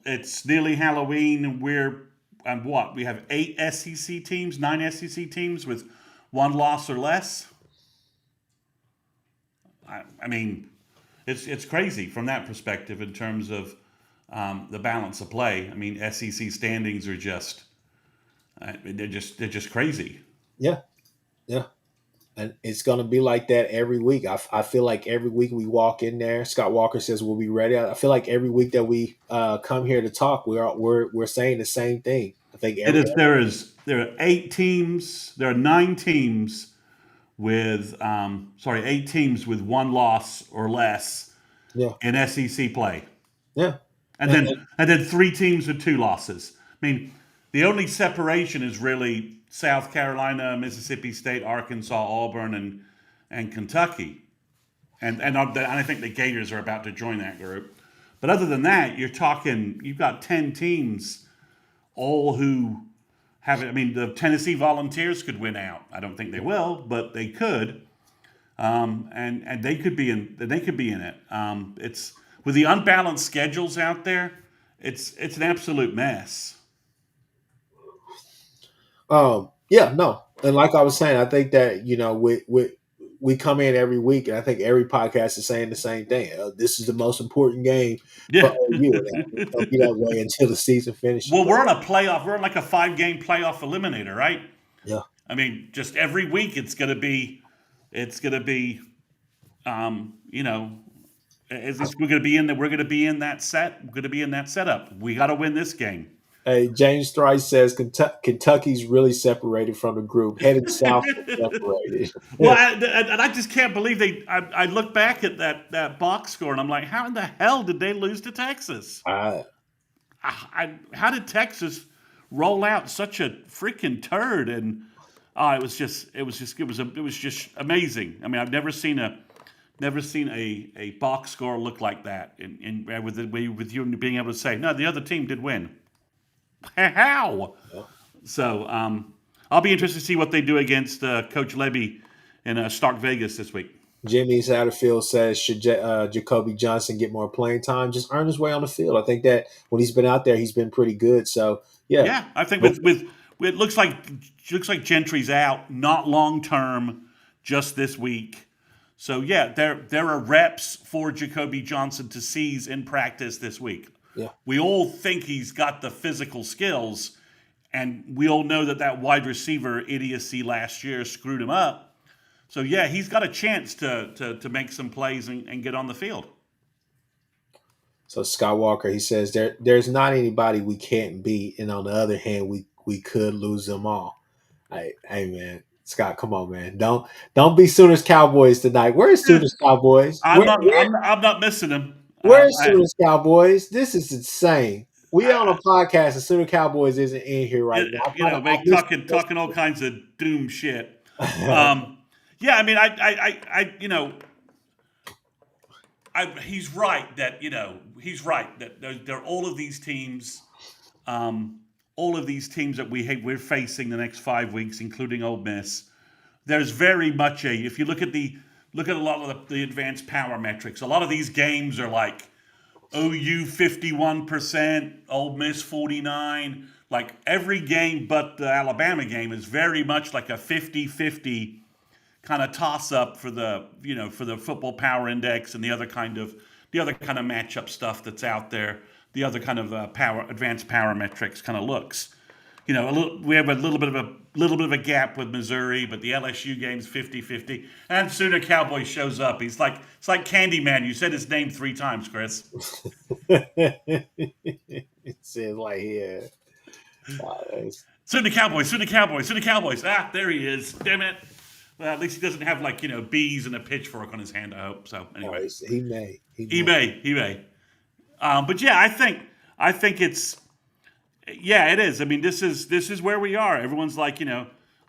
[SPEAKER 3] it's nearly Halloween, and we're on what? We have 8 SEC teams, 9 SEC teams with 1 loss or less. I mean, it's crazy from that perspective in terms of the balance of play. I mean, SEC standings are they're just crazy.
[SPEAKER 2] yeah, yeah. And it's going to be like that every week. I feel like every week we walk in there. Scott Walker says we'll be ready. I feel like every week that we come here to talk, we're saying the same thing. I think
[SPEAKER 3] There are 8 teams. There are 9 teams with 8 teams with 1 loss or less
[SPEAKER 2] yeah,
[SPEAKER 3] in SEC play.
[SPEAKER 2] yeah.
[SPEAKER 3] and then 3 teams with 2 losses. I mean, the only separation is really South Carolina, Mississippi State, Arkansas, Auburn, and Kentucky, and I think the Gators are about to join that group. But other than that, you've got 10 teams, all who have it. I mean, the Tennessee Volunteers could win out. I don't think they will, but they could, and they could be in. They could be in it. It's with the unbalanced schedules out there. It's an absolute mess.
[SPEAKER 2] Yeah, no, and like I was saying, I think that we come in every week, and I think every podcast is saying the same thing. This is the most important game for OU. It'll be that way until the season finishes.
[SPEAKER 3] Well, we're on a playoff. We're on like a 5-game playoff eliminator, right?
[SPEAKER 2] Yeah.
[SPEAKER 3] I mean, just every week it's gonna be, we're gonna be in that set. We're gonna be in that setup. We got to win this game.
[SPEAKER 2] Hey, James Thrice says Kentucky's really separated from the group, headed south, separated.
[SPEAKER 3] Well, and I just can't believe I look back at that box score and I'm like, how in the hell did they lose to Texas? How did Texas roll out such a freaking turd? And it was just amazing. I mean, I've never seen a box score look like that. With you being able to say, no, the other team did win. How? Yeah. So I'll be interested to see what they do against Coach Levy in Stark Vegas this week.
[SPEAKER 2] Jimmy Satterfield says, should Jacoby Johnson get more playing time? Just earn his way on the field. I think that when he's been out there, he's been pretty good. So
[SPEAKER 3] yeah, I think with it looks like Gentry's out, not long term, just this week. So yeah, there are reps for Jacoby Johnson to seize in practice this week.
[SPEAKER 2] Yeah.
[SPEAKER 3] We all think he's got the physical skills, and we all know that wide receiver idiocy last year screwed him up. So, yeah, he's got a chance to make some plays and get on the field.
[SPEAKER 2] So, Scott Walker, he says, there's not anybody we can't beat, and on the other hand, we could lose them all. Hey, man. Scott, come on, man. Don't be Sooners Cowboys tonight. Where's Sooners Cowboys?
[SPEAKER 3] I'm not missing them.
[SPEAKER 2] Where's Sooners Cowboys? This is insane. We on a podcast, and Sooner Cowboys isn't in here right now.
[SPEAKER 3] Talking all kinds of doom shit. Yeah, I mean, he's right that there are all of these teams that we're facing the next 5 weeks, including Ole Miss. There's very much if you look at a lot of the advanced power metrics. A lot of these games are like OU 51%, Ole Miss 49%. Like every game but the Alabama game is very much like a 50-50 kind of toss-up for the football power index and the other kind of matchup stuff that's out there. The other kind of advanced power metrics kind of looks. We have a little bit of a gap with Missouri, but the LSU game's 50-50. And Sooner Cowboy shows up. It's like Candyman. You said his name 3 times, Chris.
[SPEAKER 2] It says like, yeah.
[SPEAKER 3] Sooner Cowboys, Sooner Cowboys, Sooner Cowboys. There he is. Damn it. Well, at least he doesn't have bees and a pitchfork on his hand, I hope. So anyway.
[SPEAKER 2] He may.
[SPEAKER 3] But yeah, I think it's. Yeah, it is. I mean, this is where we are. Everyone's like,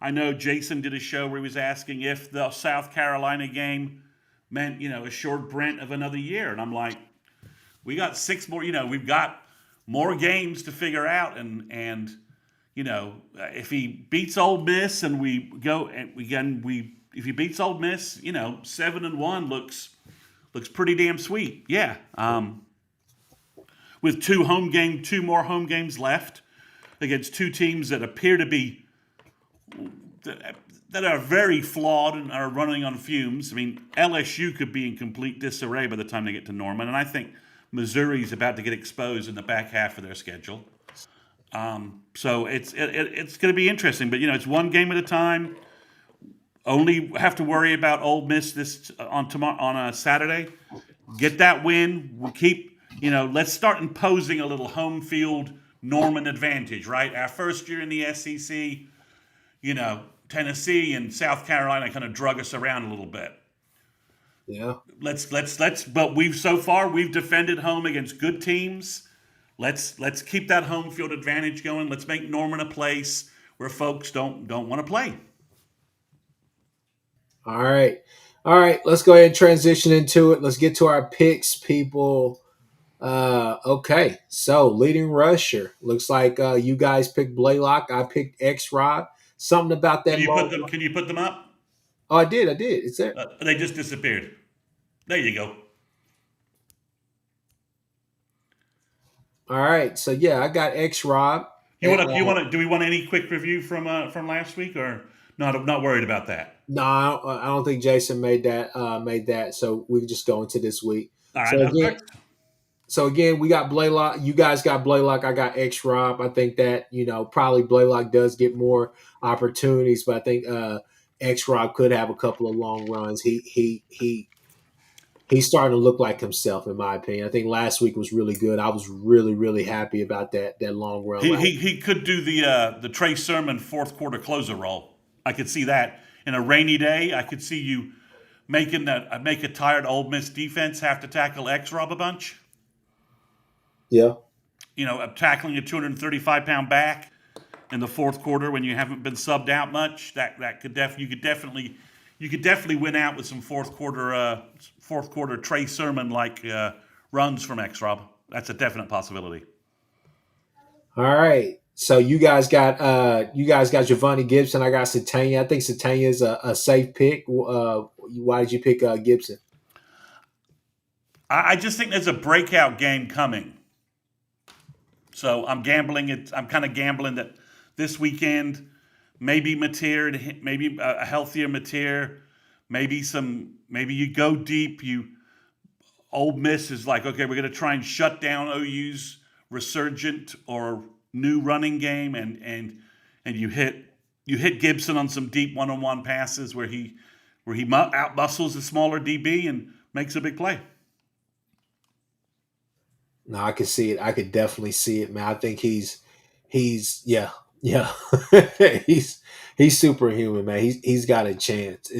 [SPEAKER 3] I know Jason did a show where he was asking if the South Carolina game meant, a short Brent of another year. And I'm like, we got 6 more, we've got more games to figure out. And if he beats Ole Miss and we go and if he beats Ole Miss, 7-1 looks pretty damn sweet. Yeah. With 2 more home games left against 2 teams that appear to be that are very flawed and are running on fumes. I mean, LSU could be in complete disarray by the time they get to Norman, and I think Missouri's about to get exposed in the back half of their schedule. So it's going to be interesting, but it's 1 game at a time. Only have to worry about Ole Miss on a Saturday. Get that win. We'll keep. Let's start imposing a little home field Norman advantage, right? Our first year in the SEC, Tennessee and South Carolina kind of drug us around a little bit.
[SPEAKER 2] Yeah.
[SPEAKER 3] But we've defended home against good teams let's keep that home field advantage going. Let's make Norman a place where folks don't want to play.
[SPEAKER 2] All right. All right. Let's go ahead and transition into it. Let's get to our picks, people. Okay. So leading rusher. Looks like you guys picked Blaylock. I picked X Rod. Something about
[SPEAKER 3] Can
[SPEAKER 2] that
[SPEAKER 3] you put
[SPEAKER 2] long.
[SPEAKER 3] them? Can you put them up?
[SPEAKER 2] Oh, I did. I did. It's there.
[SPEAKER 3] They just disappeared. There you go.
[SPEAKER 2] All right. So yeah, I got X Rod.
[SPEAKER 3] You want to? You want to? Do we want any quick review from last week, or not worried about that?
[SPEAKER 2] No, I don't think Jason made that. Made that. So we can just go into this week.
[SPEAKER 3] All right.
[SPEAKER 2] So again, we got Blaylock. You guys got Blaylock. I got X Rob. I think that probably Blaylock does get more opportunities, but I think X Rob could have a couple of long runs. He's starting to look like himself, in my opinion. I think last week was really good. I was really, really happy about that long run.
[SPEAKER 3] He could do the Trey Sermon fourth quarter closer role. I could see that in a rainy day. I could see you make a tired Ole Miss defense have to tackle X Rob a bunch.
[SPEAKER 2] Yeah.
[SPEAKER 3] Tackling a 235-pound back in the fourth quarter when you haven't been subbed out much. That could definitely win out with some fourth quarter Trey Sermon like runs from X Rob. That's a definite possibility.
[SPEAKER 2] All right. So you guys got Giovanni Gibson. I got Satania. I think Satania is a safe pick. Why did you pick Gibson?
[SPEAKER 3] I just think there's a breakout game coming. So I'm gambling it. I'm kind of gambling that this weekend, maybe Mateer, maybe a healthier Mateer, maybe you go deep. Ole Miss is like, okay, we're going to try and shut down OU's resurgent or new running game, and you hit Gibson on some deep one-on-one passes where he out muscles the smaller DB and makes a big play.
[SPEAKER 2] No, I could see it. I could definitely see it, man. I think he's yeah. he's superhuman, man. He's got a chance.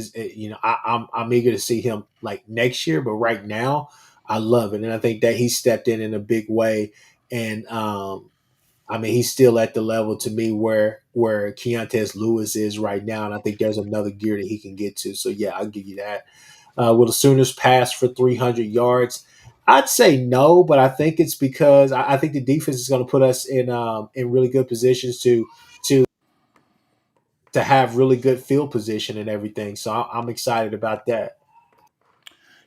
[SPEAKER 2] I'm eager to see him like next year, but right now I love it, and I think that he stepped in a big way. And he's still at the level to me where Keontae Lewis is right now, and I think there's another gear that he can get to. So yeah, I'll give you that. Will the Sooners pass for 300 yards? I'd say no, but I think it's because I think the defense is going to put us in really good positions to have really good field position and everything. So I'm excited about that.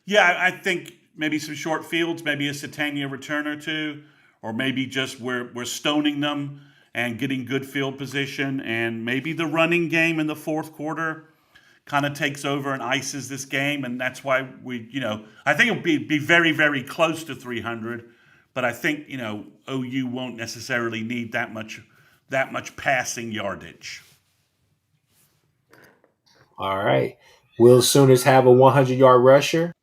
[SPEAKER 3] Yeah, I think maybe some short fields, maybe a Satania return or two, or maybe just we're stoning them and getting good field position, and maybe the running game in the fourth quarter kind of takes over and ices this game, and that's why I think it'll be very, very close to 300, but I think OU won't necessarily need that much passing yardage.
[SPEAKER 2] All right. Will Sooners have a 100-yard rusher?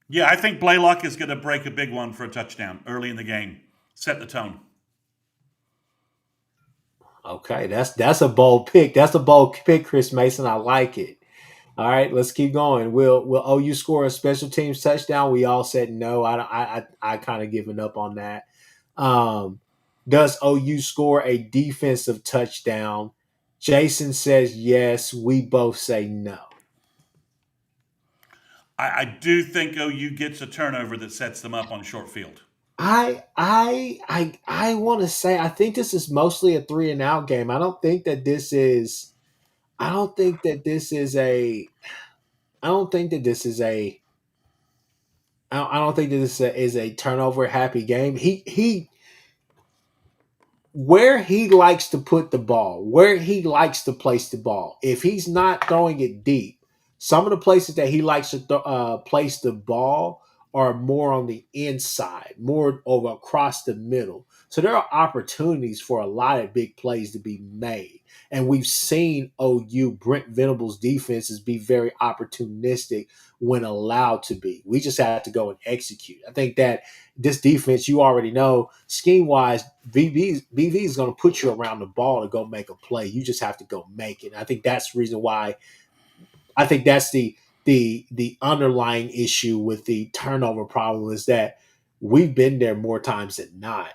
[SPEAKER 3] Yeah, I think Blaylock is going to break a big one for a touchdown early in the game. Set the tone.
[SPEAKER 2] Okay, that's a bold pick. That's a bold pick, Chris Mason. I like it. All right, let's keep going. Will OU score a special teams touchdown? We all said no. I kind of given up on that. Does OU score a defensive touchdown? Jason says yes. We both say no.
[SPEAKER 3] I do think OU gets a turnover that sets them up on short field.
[SPEAKER 2] I want to say I think this is mostly a 3-and-out game. I don't think that this is a turnover happy game. He where he likes to put the ball, where he likes to place the ball. If he's not throwing it deep, some of the places that he likes to place the ball are more on the inside, more over across the middle. So there are opportunities for a lot of big plays to be made. And we've seen OU, Brent Venables' defenses be very opportunistic when allowed to be. We just have to go and execute. I think that this defense, you already know, scheme-wise, BV is going to put you around the ball to go make a play. You just have to go make it. And I think that's the reason why I think that's the underlying issue with the turnover problem is that we've been there more times than not,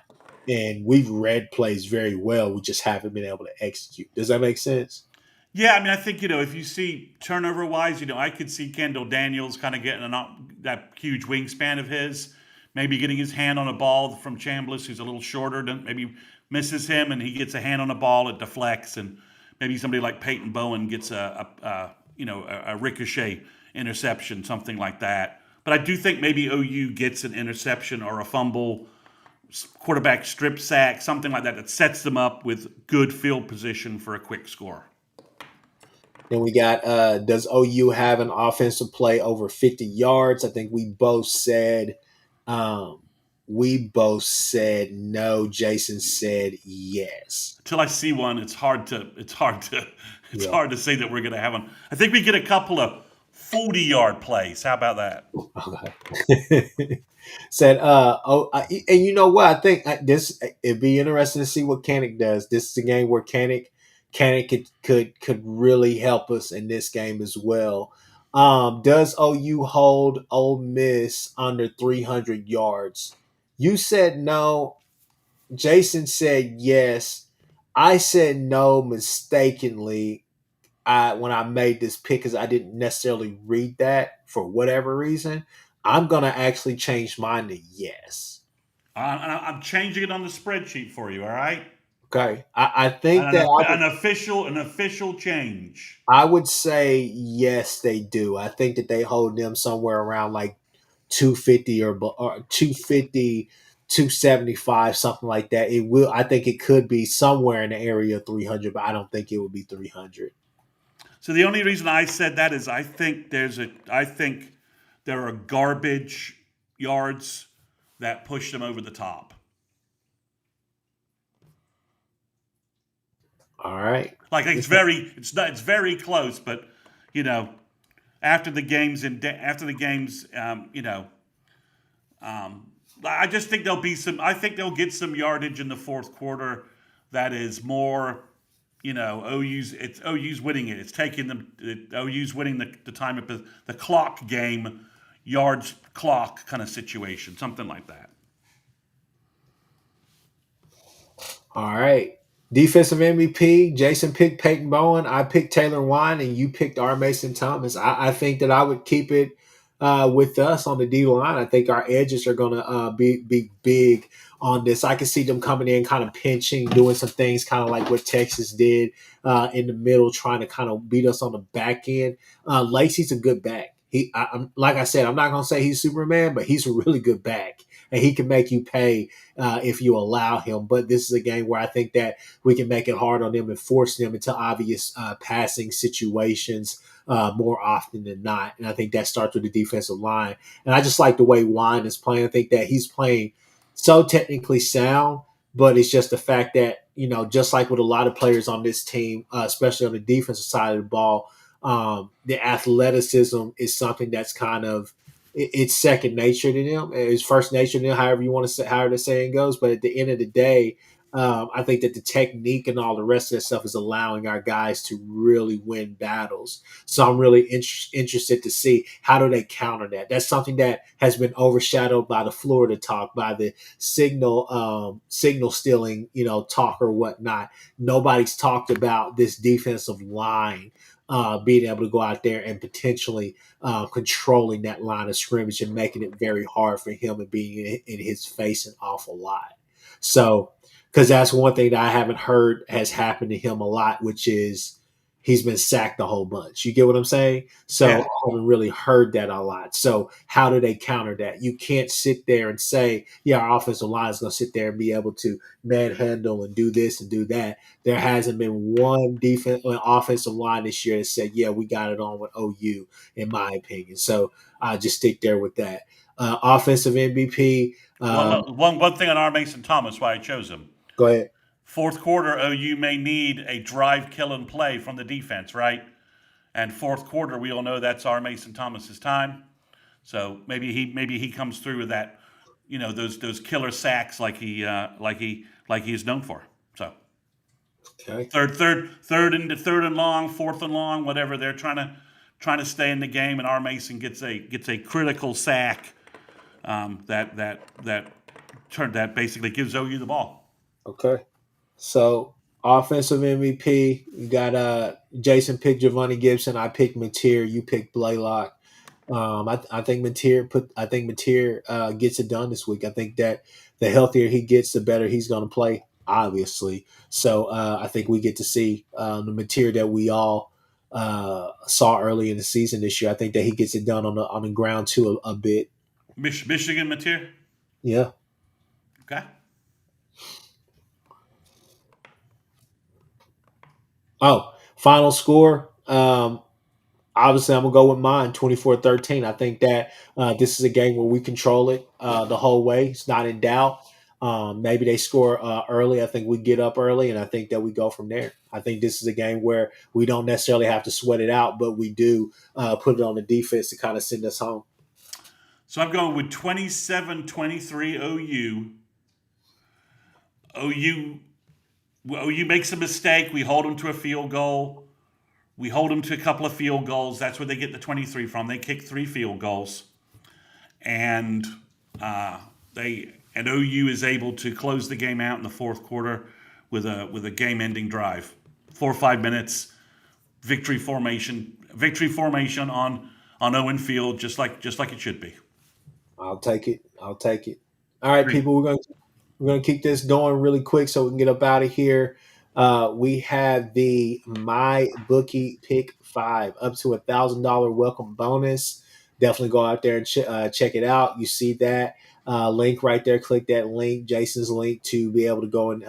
[SPEAKER 2] and we've read plays very well. We just haven't been able to execute. Does that make sense?
[SPEAKER 3] Yeah, I mean, I think if you see turnover wise, I could see Kendall Daniels kind of getting that huge wingspan of his, maybe getting his hand on a ball from Chambliss, who's a little shorter, maybe misses him, and he gets a hand on a ball, it deflects, and maybe somebody like Peyton Bowen gets a ricochet interception, something like that. But I do think maybe OU gets an interception or a fumble, quarterback strip sack, something like that sets them up with good field position for a quick score.
[SPEAKER 2] Then we got does OU have an offensive play over 50 yards? I think um, we both said no. Jason said yes.
[SPEAKER 3] Until I see one, it's hard to
[SPEAKER 2] Yeah.
[SPEAKER 3] hard to say that we're going to have one. I think we get a couple of 40-yard plays. How about that?
[SPEAKER 2] Okay. Said and you know what? I think it'd be interesting to see what Kanik does. This is a game where Kanik could really help us in this game as well. Does OU hold Ole Miss under 300 yards? You said no. Jason said yes. I said no mistakenly. When I made this pick because I didn't necessarily read that for whatever reason. I'm gonna actually change mine to yes.
[SPEAKER 3] I'm changing it on the spreadsheet for you. All right,
[SPEAKER 2] Okay, I think that
[SPEAKER 3] an official change.
[SPEAKER 2] I would say yes, they do. I think that they hold them somewhere around like 250 or 250, 275, something like that. It will. I think it could be somewhere in the area of 300, but I don't think it would be 300.
[SPEAKER 3] So the only reason I said that is I think there are garbage yards that push them over the top.
[SPEAKER 2] All right.
[SPEAKER 3] Like it's very close, but you know, after the games, I just think there'll be some. I think they'll get some yardage in the fourth quarter. That is more, OU's winning it. It's taking them. OU's winning the time of the clock game, yards clock kind of situation, something like that.
[SPEAKER 2] All right. Defensive MVP, Jason picked Peyton Bowen. I picked Taylor Wine, and you picked R. Mason Thomas. I think that I would keep it with us on the D line. I think our edges are going to be big on this. I can see them coming in, kind of pinching, doing some things, kind of like what Texas did in the middle, trying to kind of beat us on the back end. Lacey's a good back. Like I said, I'm not going to say he's Superman, but he's a really good back, and he can make you pay if you allow him. But this is a game where I think that we can make it hard on them and force them into obvious passing situations more often than not. And I think that starts with the defensive line. And I just like the way Wine is playing. I think that he's playing so technically sound, but it's just the fact that, just like with a lot of players on this team, especially on the defensive side of the ball, the athleticism is something that's kind of it's second nature to them. It's first nature to them, however you want to say, however the saying goes. But at the end of the day, I think that the technique and all the rest of that stuff is allowing our guys to really win battles. So I'm really interested to see how do they counter that. That's something that has been overshadowed by the Florida talk, by the signal stealing, talk or whatnot. Nobody's talked about this defensive line being able to go out there and potentially controlling that line of scrimmage and making it very hard for him and being in his face an awful lot. So, because that's one thing that I haven't heard has happened to him a lot, which is he's been sacked a whole bunch. You get what I'm saying? So
[SPEAKER 3] Yeah.
[SPEAKER 2] I haven't really heard that a lot. So how do they counter that? You can't sit there and say, yeah, our offensive line is going to sit there and be able to manhandle and do this and do that. There hasn't been one offensive line this year that said, yeah, we got it on with OU, in my opinion. So I just stick there with that. Offensive MVP.
[SPEAKER 3] One thing on R. Mason Thomas, why I chose him.
[SPEAKER 2] Go ahead.
[SPEAKER 3] Fourth quarter, OU may need a drive, kill, and play from the defense, right? And fourth quarter, we all know that's R. Mason Thomas's time. So maybe he comes through with that, those killer sacks like he is known for. So
[SPEAKER 2] Okay.
[SPEAKER 3] third and long, fourth and long, whatever. They're trying to stay in the game, and R. Mason gets a critical sack that basically gives OU the ball.
[SPEAKER 2] Okay. So offensive MVP, you got Jason picked Giovanni Gibson. I picked Mateer. You picked Blaylock. I think Mateer gets it done this week. I think that the healthier he gets, the better he's going to play. Obviously, so I think we get to see the Mateer that we all saw early in the season this year. I think that he gets it done on the ground too a bit.
[SPEAKER 3] Michigan Mateer.
[SPEAKER 2] Yeah.
[SPEAKER 3] Okay.
[SPEAKER 2] Oh, final score. Obviously, I'm going to go with mine, 24-13. I think that this is a game where we control it the whole way. It's not in doubt. Maybe they score early. I think we get up early, and I think that we go from there. I think this is a game where we don't necessarily have to sweat it out, but we do put it on the defense to kind of send us home.
[SPEAKER 3] So I'm going with 27-23 OU. OU makes a mistake. We hold them to a field goal. We hold them to a couple of field goals. That's where they get the 23 from. They kick 3 field goals, and OU is able to close the game out in the fourth quarter with a game-ending drive. 4 or 5 minutes, victory formation on Owen Field, just like it should be.
[SPEAKER 2] I'll take it. All right, people, we're gonna keep this going really quick so we can get up out of here. We have the My Bookie Pick 5 up to $1,000 welcome bonus. Definitely go out there and check it out. You see that link right there. Click that link, Jason's link, to be able to go and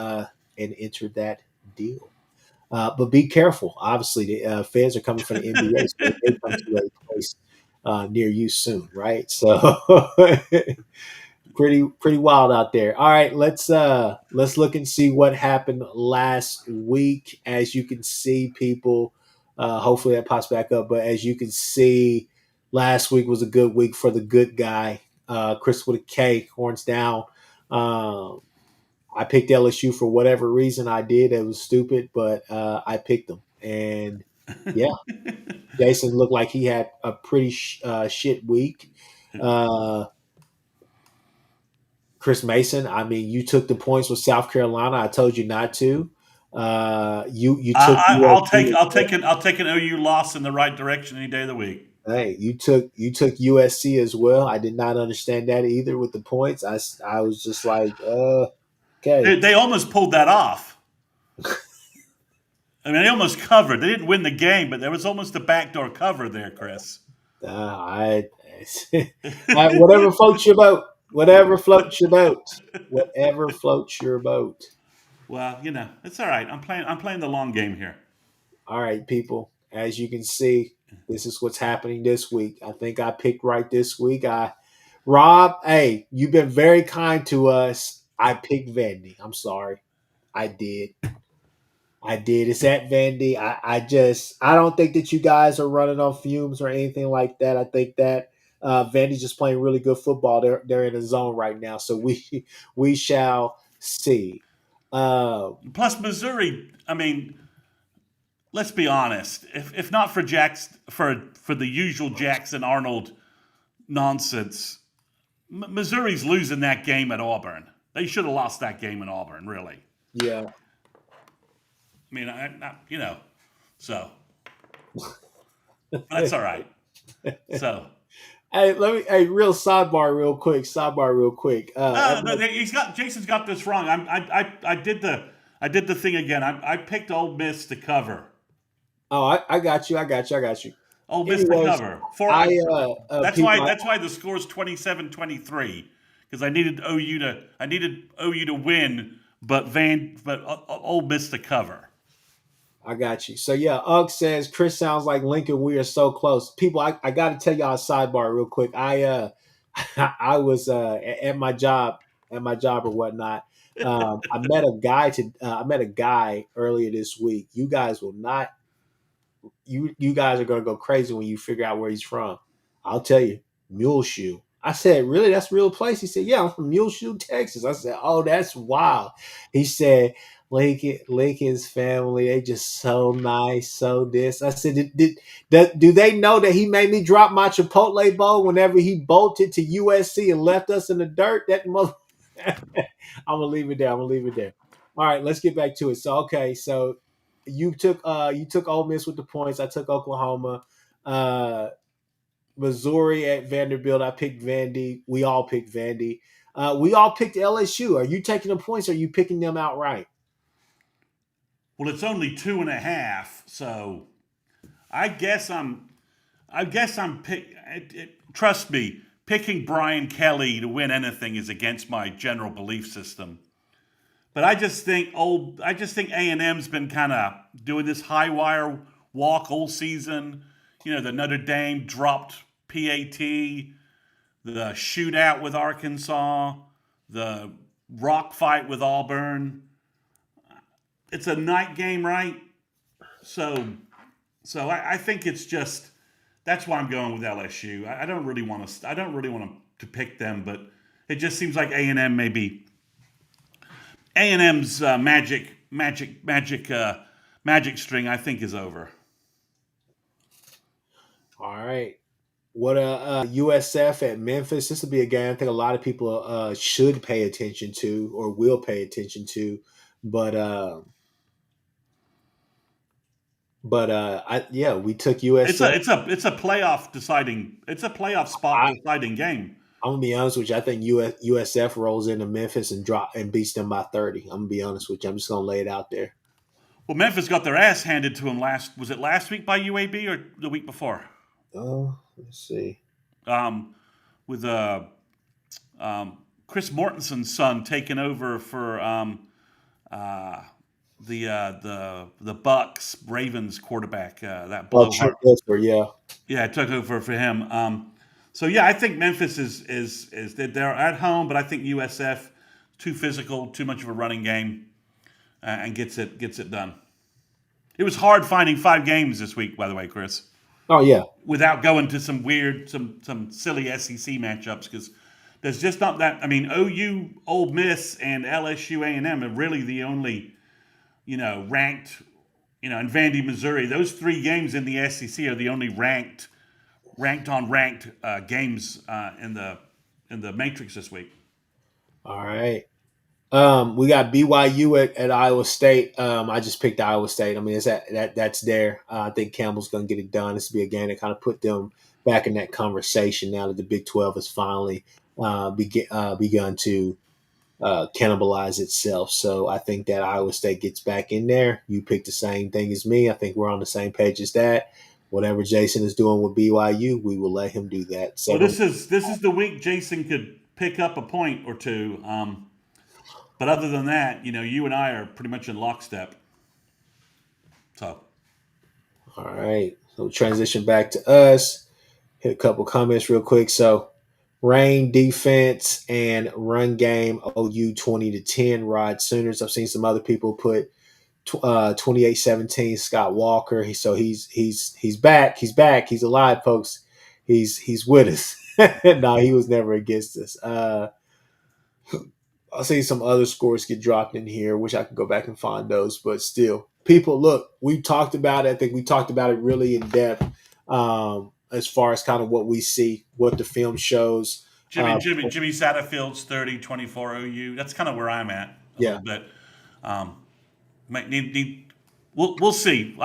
[SPEAKER 2] enter that deal. But be careful. Obviously, the feds are coming for the NBA, so they may come to a place near you soon, right? So pretty wild out there. All right, let's look and see what happened last week. As you can see, people, hopefully that pops back up. But as you can see, last week was a good week for the good guy, Chris with a K, horns down. I picked LSU for whatever reason I did. It was stupid, but I picked them, and yeah, Jason looked like he had a pretty shit week. Chris Mason, I mean, you took the points with South Carolina. I told you not to. You took.
[SPEAKER 3] I'll take an OU loss in the right direction any day of the week.
[SPEAKER 2] Hey, you took USC as well. I did not understand that either with the points. I was just like, okay.
[SPEAKER 3] They almost pulled that off. I mean, they almost covered. They didn't win the game, but there was almost a backdoor cover there, Chris.
[SPEAKER 2] Whatever floats your boat. Whatever floats your boat. Whatever floats your boat.
[SPEAKER 3] Well, it's all right. I'm playing the long game here.
[SPEAKER 2] All right, people. As you can see, this is what's happening this week. I think I picked right this week. Rob, hey, you've been very kind to us. I picked Vandy. I'm sorry. I did. It's at Vandy. I don't think that you guys are running on fumes or anything like that. I think that Vandy's just playing really good football. They're in a zone right now, so we shall see.
[SPEAKER 3] Plus Missouri. I mean, let's be honest. If not for for the usual Jackson Arnold nonsense, Missouri's losing that game at Auburn. They should have lost that game in Auburn, really.
[SPEAKER 2] Yeah.
[SPEAKER 3] I mean, so that's all right. So,
[SPEAKER 2] real sidebar, real quick.
[SPEAKER 3] Jason's got this wrong. I did the thing again. I picked Ole Miss to cover.
[SPEAKER 2] Oh, I got you.
[SPEAKER 3] Ole Miss to cover. That's why the score is 27-23 because I needed OU to win, but Ole Miss to cover.
[SPEAKER 2] I got you. So yeah, Ugg says Chris sounds like Lincoln. We are so close. People, I got to tell y'all a sidebar real quick. I was at my job or whatnot. I met a guy earlier this week. You guys will not. You guys are gonna go crazy when you figure out where he's from. I'll tell you, Muleshoe. I said, really? That's a real place? He said, yeah, I'm from Muleshoe, Texas. I said, oh, that's wild. He said, Lincoln's family, they just so nice, so this. I said, do they know that he made me drop my Chipotle bowl whenever he bolted to USC and left us in the dirt? That mother. I'm gonna leave it there. All right, let's get back to it. So okay, so you took Ole Miss with the points. I took Oklahoma. Missouri at Vanderbilt. I picked Vandy. We all picked Vandy. We all picked LSU. Are you taking the points? Or are you picking them outright?
[SPEAKER 3] Well, it's only 2.5, so I guess I'm trust me, picking Brian Kelly to win anything is against my general belief system. But I just think A&M's been kind of doing this high wire walk all season. You know, the Notre Dame dropped PAT, the shootout with Arkansas, the rock fight with Auburn. It's a night game, right? So I think it's just that's why I'm going with LSU. I don't really want to pick them, but it just seems like A&M maybe A&M's magic string I think is over.
[SPEAKER 2] All right. What USF at Memphis? This will be a game I think a lot of people should pay attention to or will pay attention to, but we took USF.
[SPEAKER 3] It's a playoff spot deciding game.
[SPEAKER 2] I'm gonna be honest with you. I think USF rolls into Memphis and beats them by 30. I'm gonna be honest with you. I'm just gonna lay it out there.
[SPEAKER 3] Well, Memphis got their ass handed to them last week by UAB or the week before?
[SPEAKER 2] Oh, let's see.
[SPEAKER 3] With Chris Mortensen's son taking over for the Bucks Ravens quarterback, that blowhard. Yeah, it took over for him. So yeah, I think Memphis is they're at home, but I think USF too physical, too much of a running game, and gets it done. It was hard finding 5 games this week, by the way, Chris.
[SPEAKER 2] Oh yeah,
[SPEAKER 3] without going to some silly SEC matchups because there's just not that. I mean, OU, Ole Miss, and LSU A&M are really the only ranked, and Vandy, Missouri. Those 3 games in the SEC are the only ranked games in the matrix this week.
[SPEAKER 2] All right. We got BYU at Iowa State. I just picked Iowa State. I mean, that's there. I think Campbell's going to get it done. This will be a game that kind of put them back in that conversation now that the Big 12 has finally begun to cannibalize itself. So I think that Iowa State gets back in there. You picked the same thing as me. I think we're on the same page as that. Whatever Jason is doing with BYU, we will let him do that. So
[SPEAKER 3] this is the week Jason could pick up a point or two. But other than that, you and I are pretty much in lockstep. So.
[SPEAKER 2] All right. So transition back to us. Hit a couple comments real quick. So, rain defense and run game, OU 20-10, Rod Sooners. I've seen some other people put 28-17, Scott Walker. He's back. He's back. He's alive, folks. He's with us. No, he was never against us. I'll see some other scores get dropped in here. Wish I could go back and find those, but still, people, look, we talked about it. I think we talked about it really in depth as far as kind of what we see, what the film shows.
[SPEAKER 3] Jimmy Satterfield's 30-24 OU. That's kind of where I'm at a little bit. Might need. We'll see.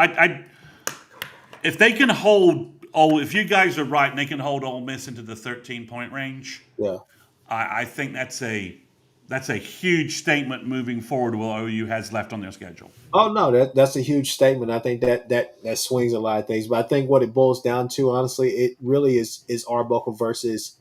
[SPEAKER 3] If they can hold. If you guys are right and they can hold Ole Miss into the 13-point range.
[SPEAKER 2] Yeah,
[SPEAKER 3] I think that's a huge statement moving forward with what OU has left on their schedule.
[SPEAKER 2] Oh no, that's a huge statement. I think that swings a lot of things. But I think what it boils down to, honestly, it really is Arbuckle versus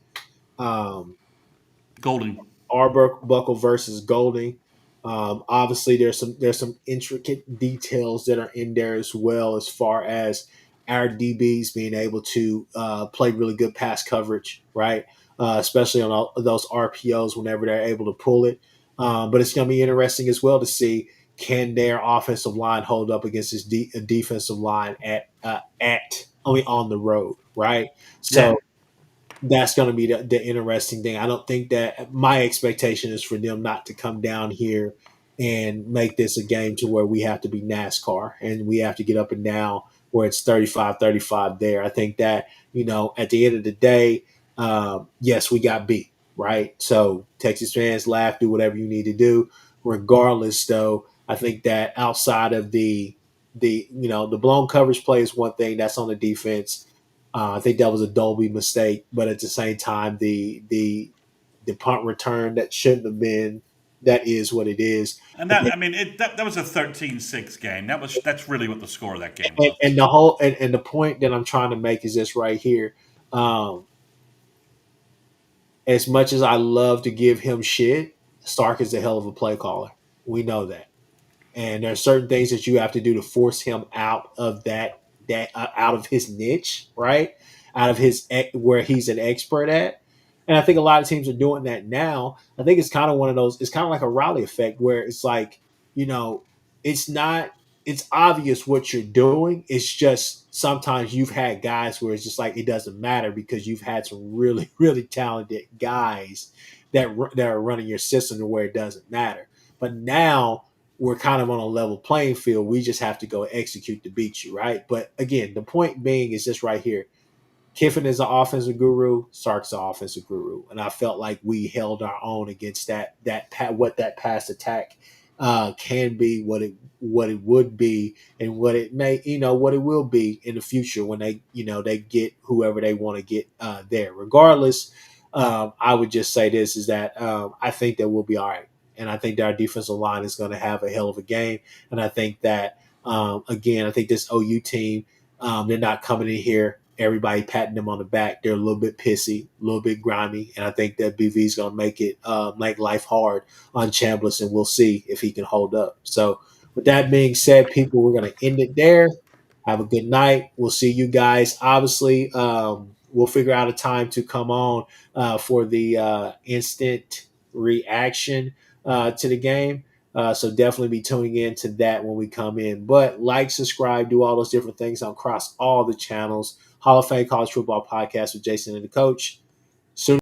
[SPEAKER 3] Golding.
[SPEAKER 2] Arbuckle versus Golding. Obviously, there's some intricate details that are in there as well, as far as our DBs being able to play really good pass coverage, right? Especially on all those RPOs whenever they're able to pull it. But it's going to be interesting as well to see, can their offensive line hold up against this defensive line on the road, right? So that's going to be the interesting thing. I don't think that my expectation is for them not to come down here and make this a game to where we have to be NASCAR and we have to get up and down where it's 35-35 there. I think that, at the end of the day, yes, we got beat, right? So Texas fans laugh, do whatever you need to do. Regardless, though, I think that outside of the blown coverage play is one thing that's on the defense. I think that was a Dolby mistake, but at the same time, the punt return that shouldn't have been, that is what it is.
[SPEAKER 3] And that, I mean, that was a 13-6 game. That's really what the score of that game
[SPEAKER 2] And,
[SPEAKER 3] was.
[SPEAKER 2] and the whole and the point that I'm trying to make is this right here. Um, as much as I love to give him shit, Stark is a hell of a play caller. We know that. And there are certain things that you have to do to force him out of out of his niche, right? Out of his where he's an expert at. And I think a lot of teams are doing that now. I think it's kind of one of those. It's kind of like a Raleigh effect where it's like, it's not. It's obvious what you're doing. It's just sometimes you've had guys where it's just like it doesn't matter because you've had some really really talented guys that are running your system to where it doesn't matter. But now we're kind of on a level playing field. We just have to go execute to beat you, right? But again, the point being is this right here. Kiffin is an offensive guru. Sark's an offensive guru, and I felt like we held our own against what that pass attack can be, what it would be, and what it may, what it will be in the future when they get whoever they want to get there. Regardless, I would just say this is that I think that we'll be all right, and I think that our defensive line is going to have a hell of a game, and I think that again, I think this OU team. They're not coming in here, everybody patting them on the back. They're a little bit pissy, a little bit grimy, and I think that BV is going to make life hard on Chambliss, and we'll see if he can hold up. So, with that being said, people, we're going to end it there. Have a good night. We'll see you guys. Obviously, we'll figure out a time to come on for the instant reaction to the game. So definitely be tuning in to that when we come in. But like, subscribe, do all those different things across all the channels. Hall of Fame College Football Podcast with Jason and the Coach.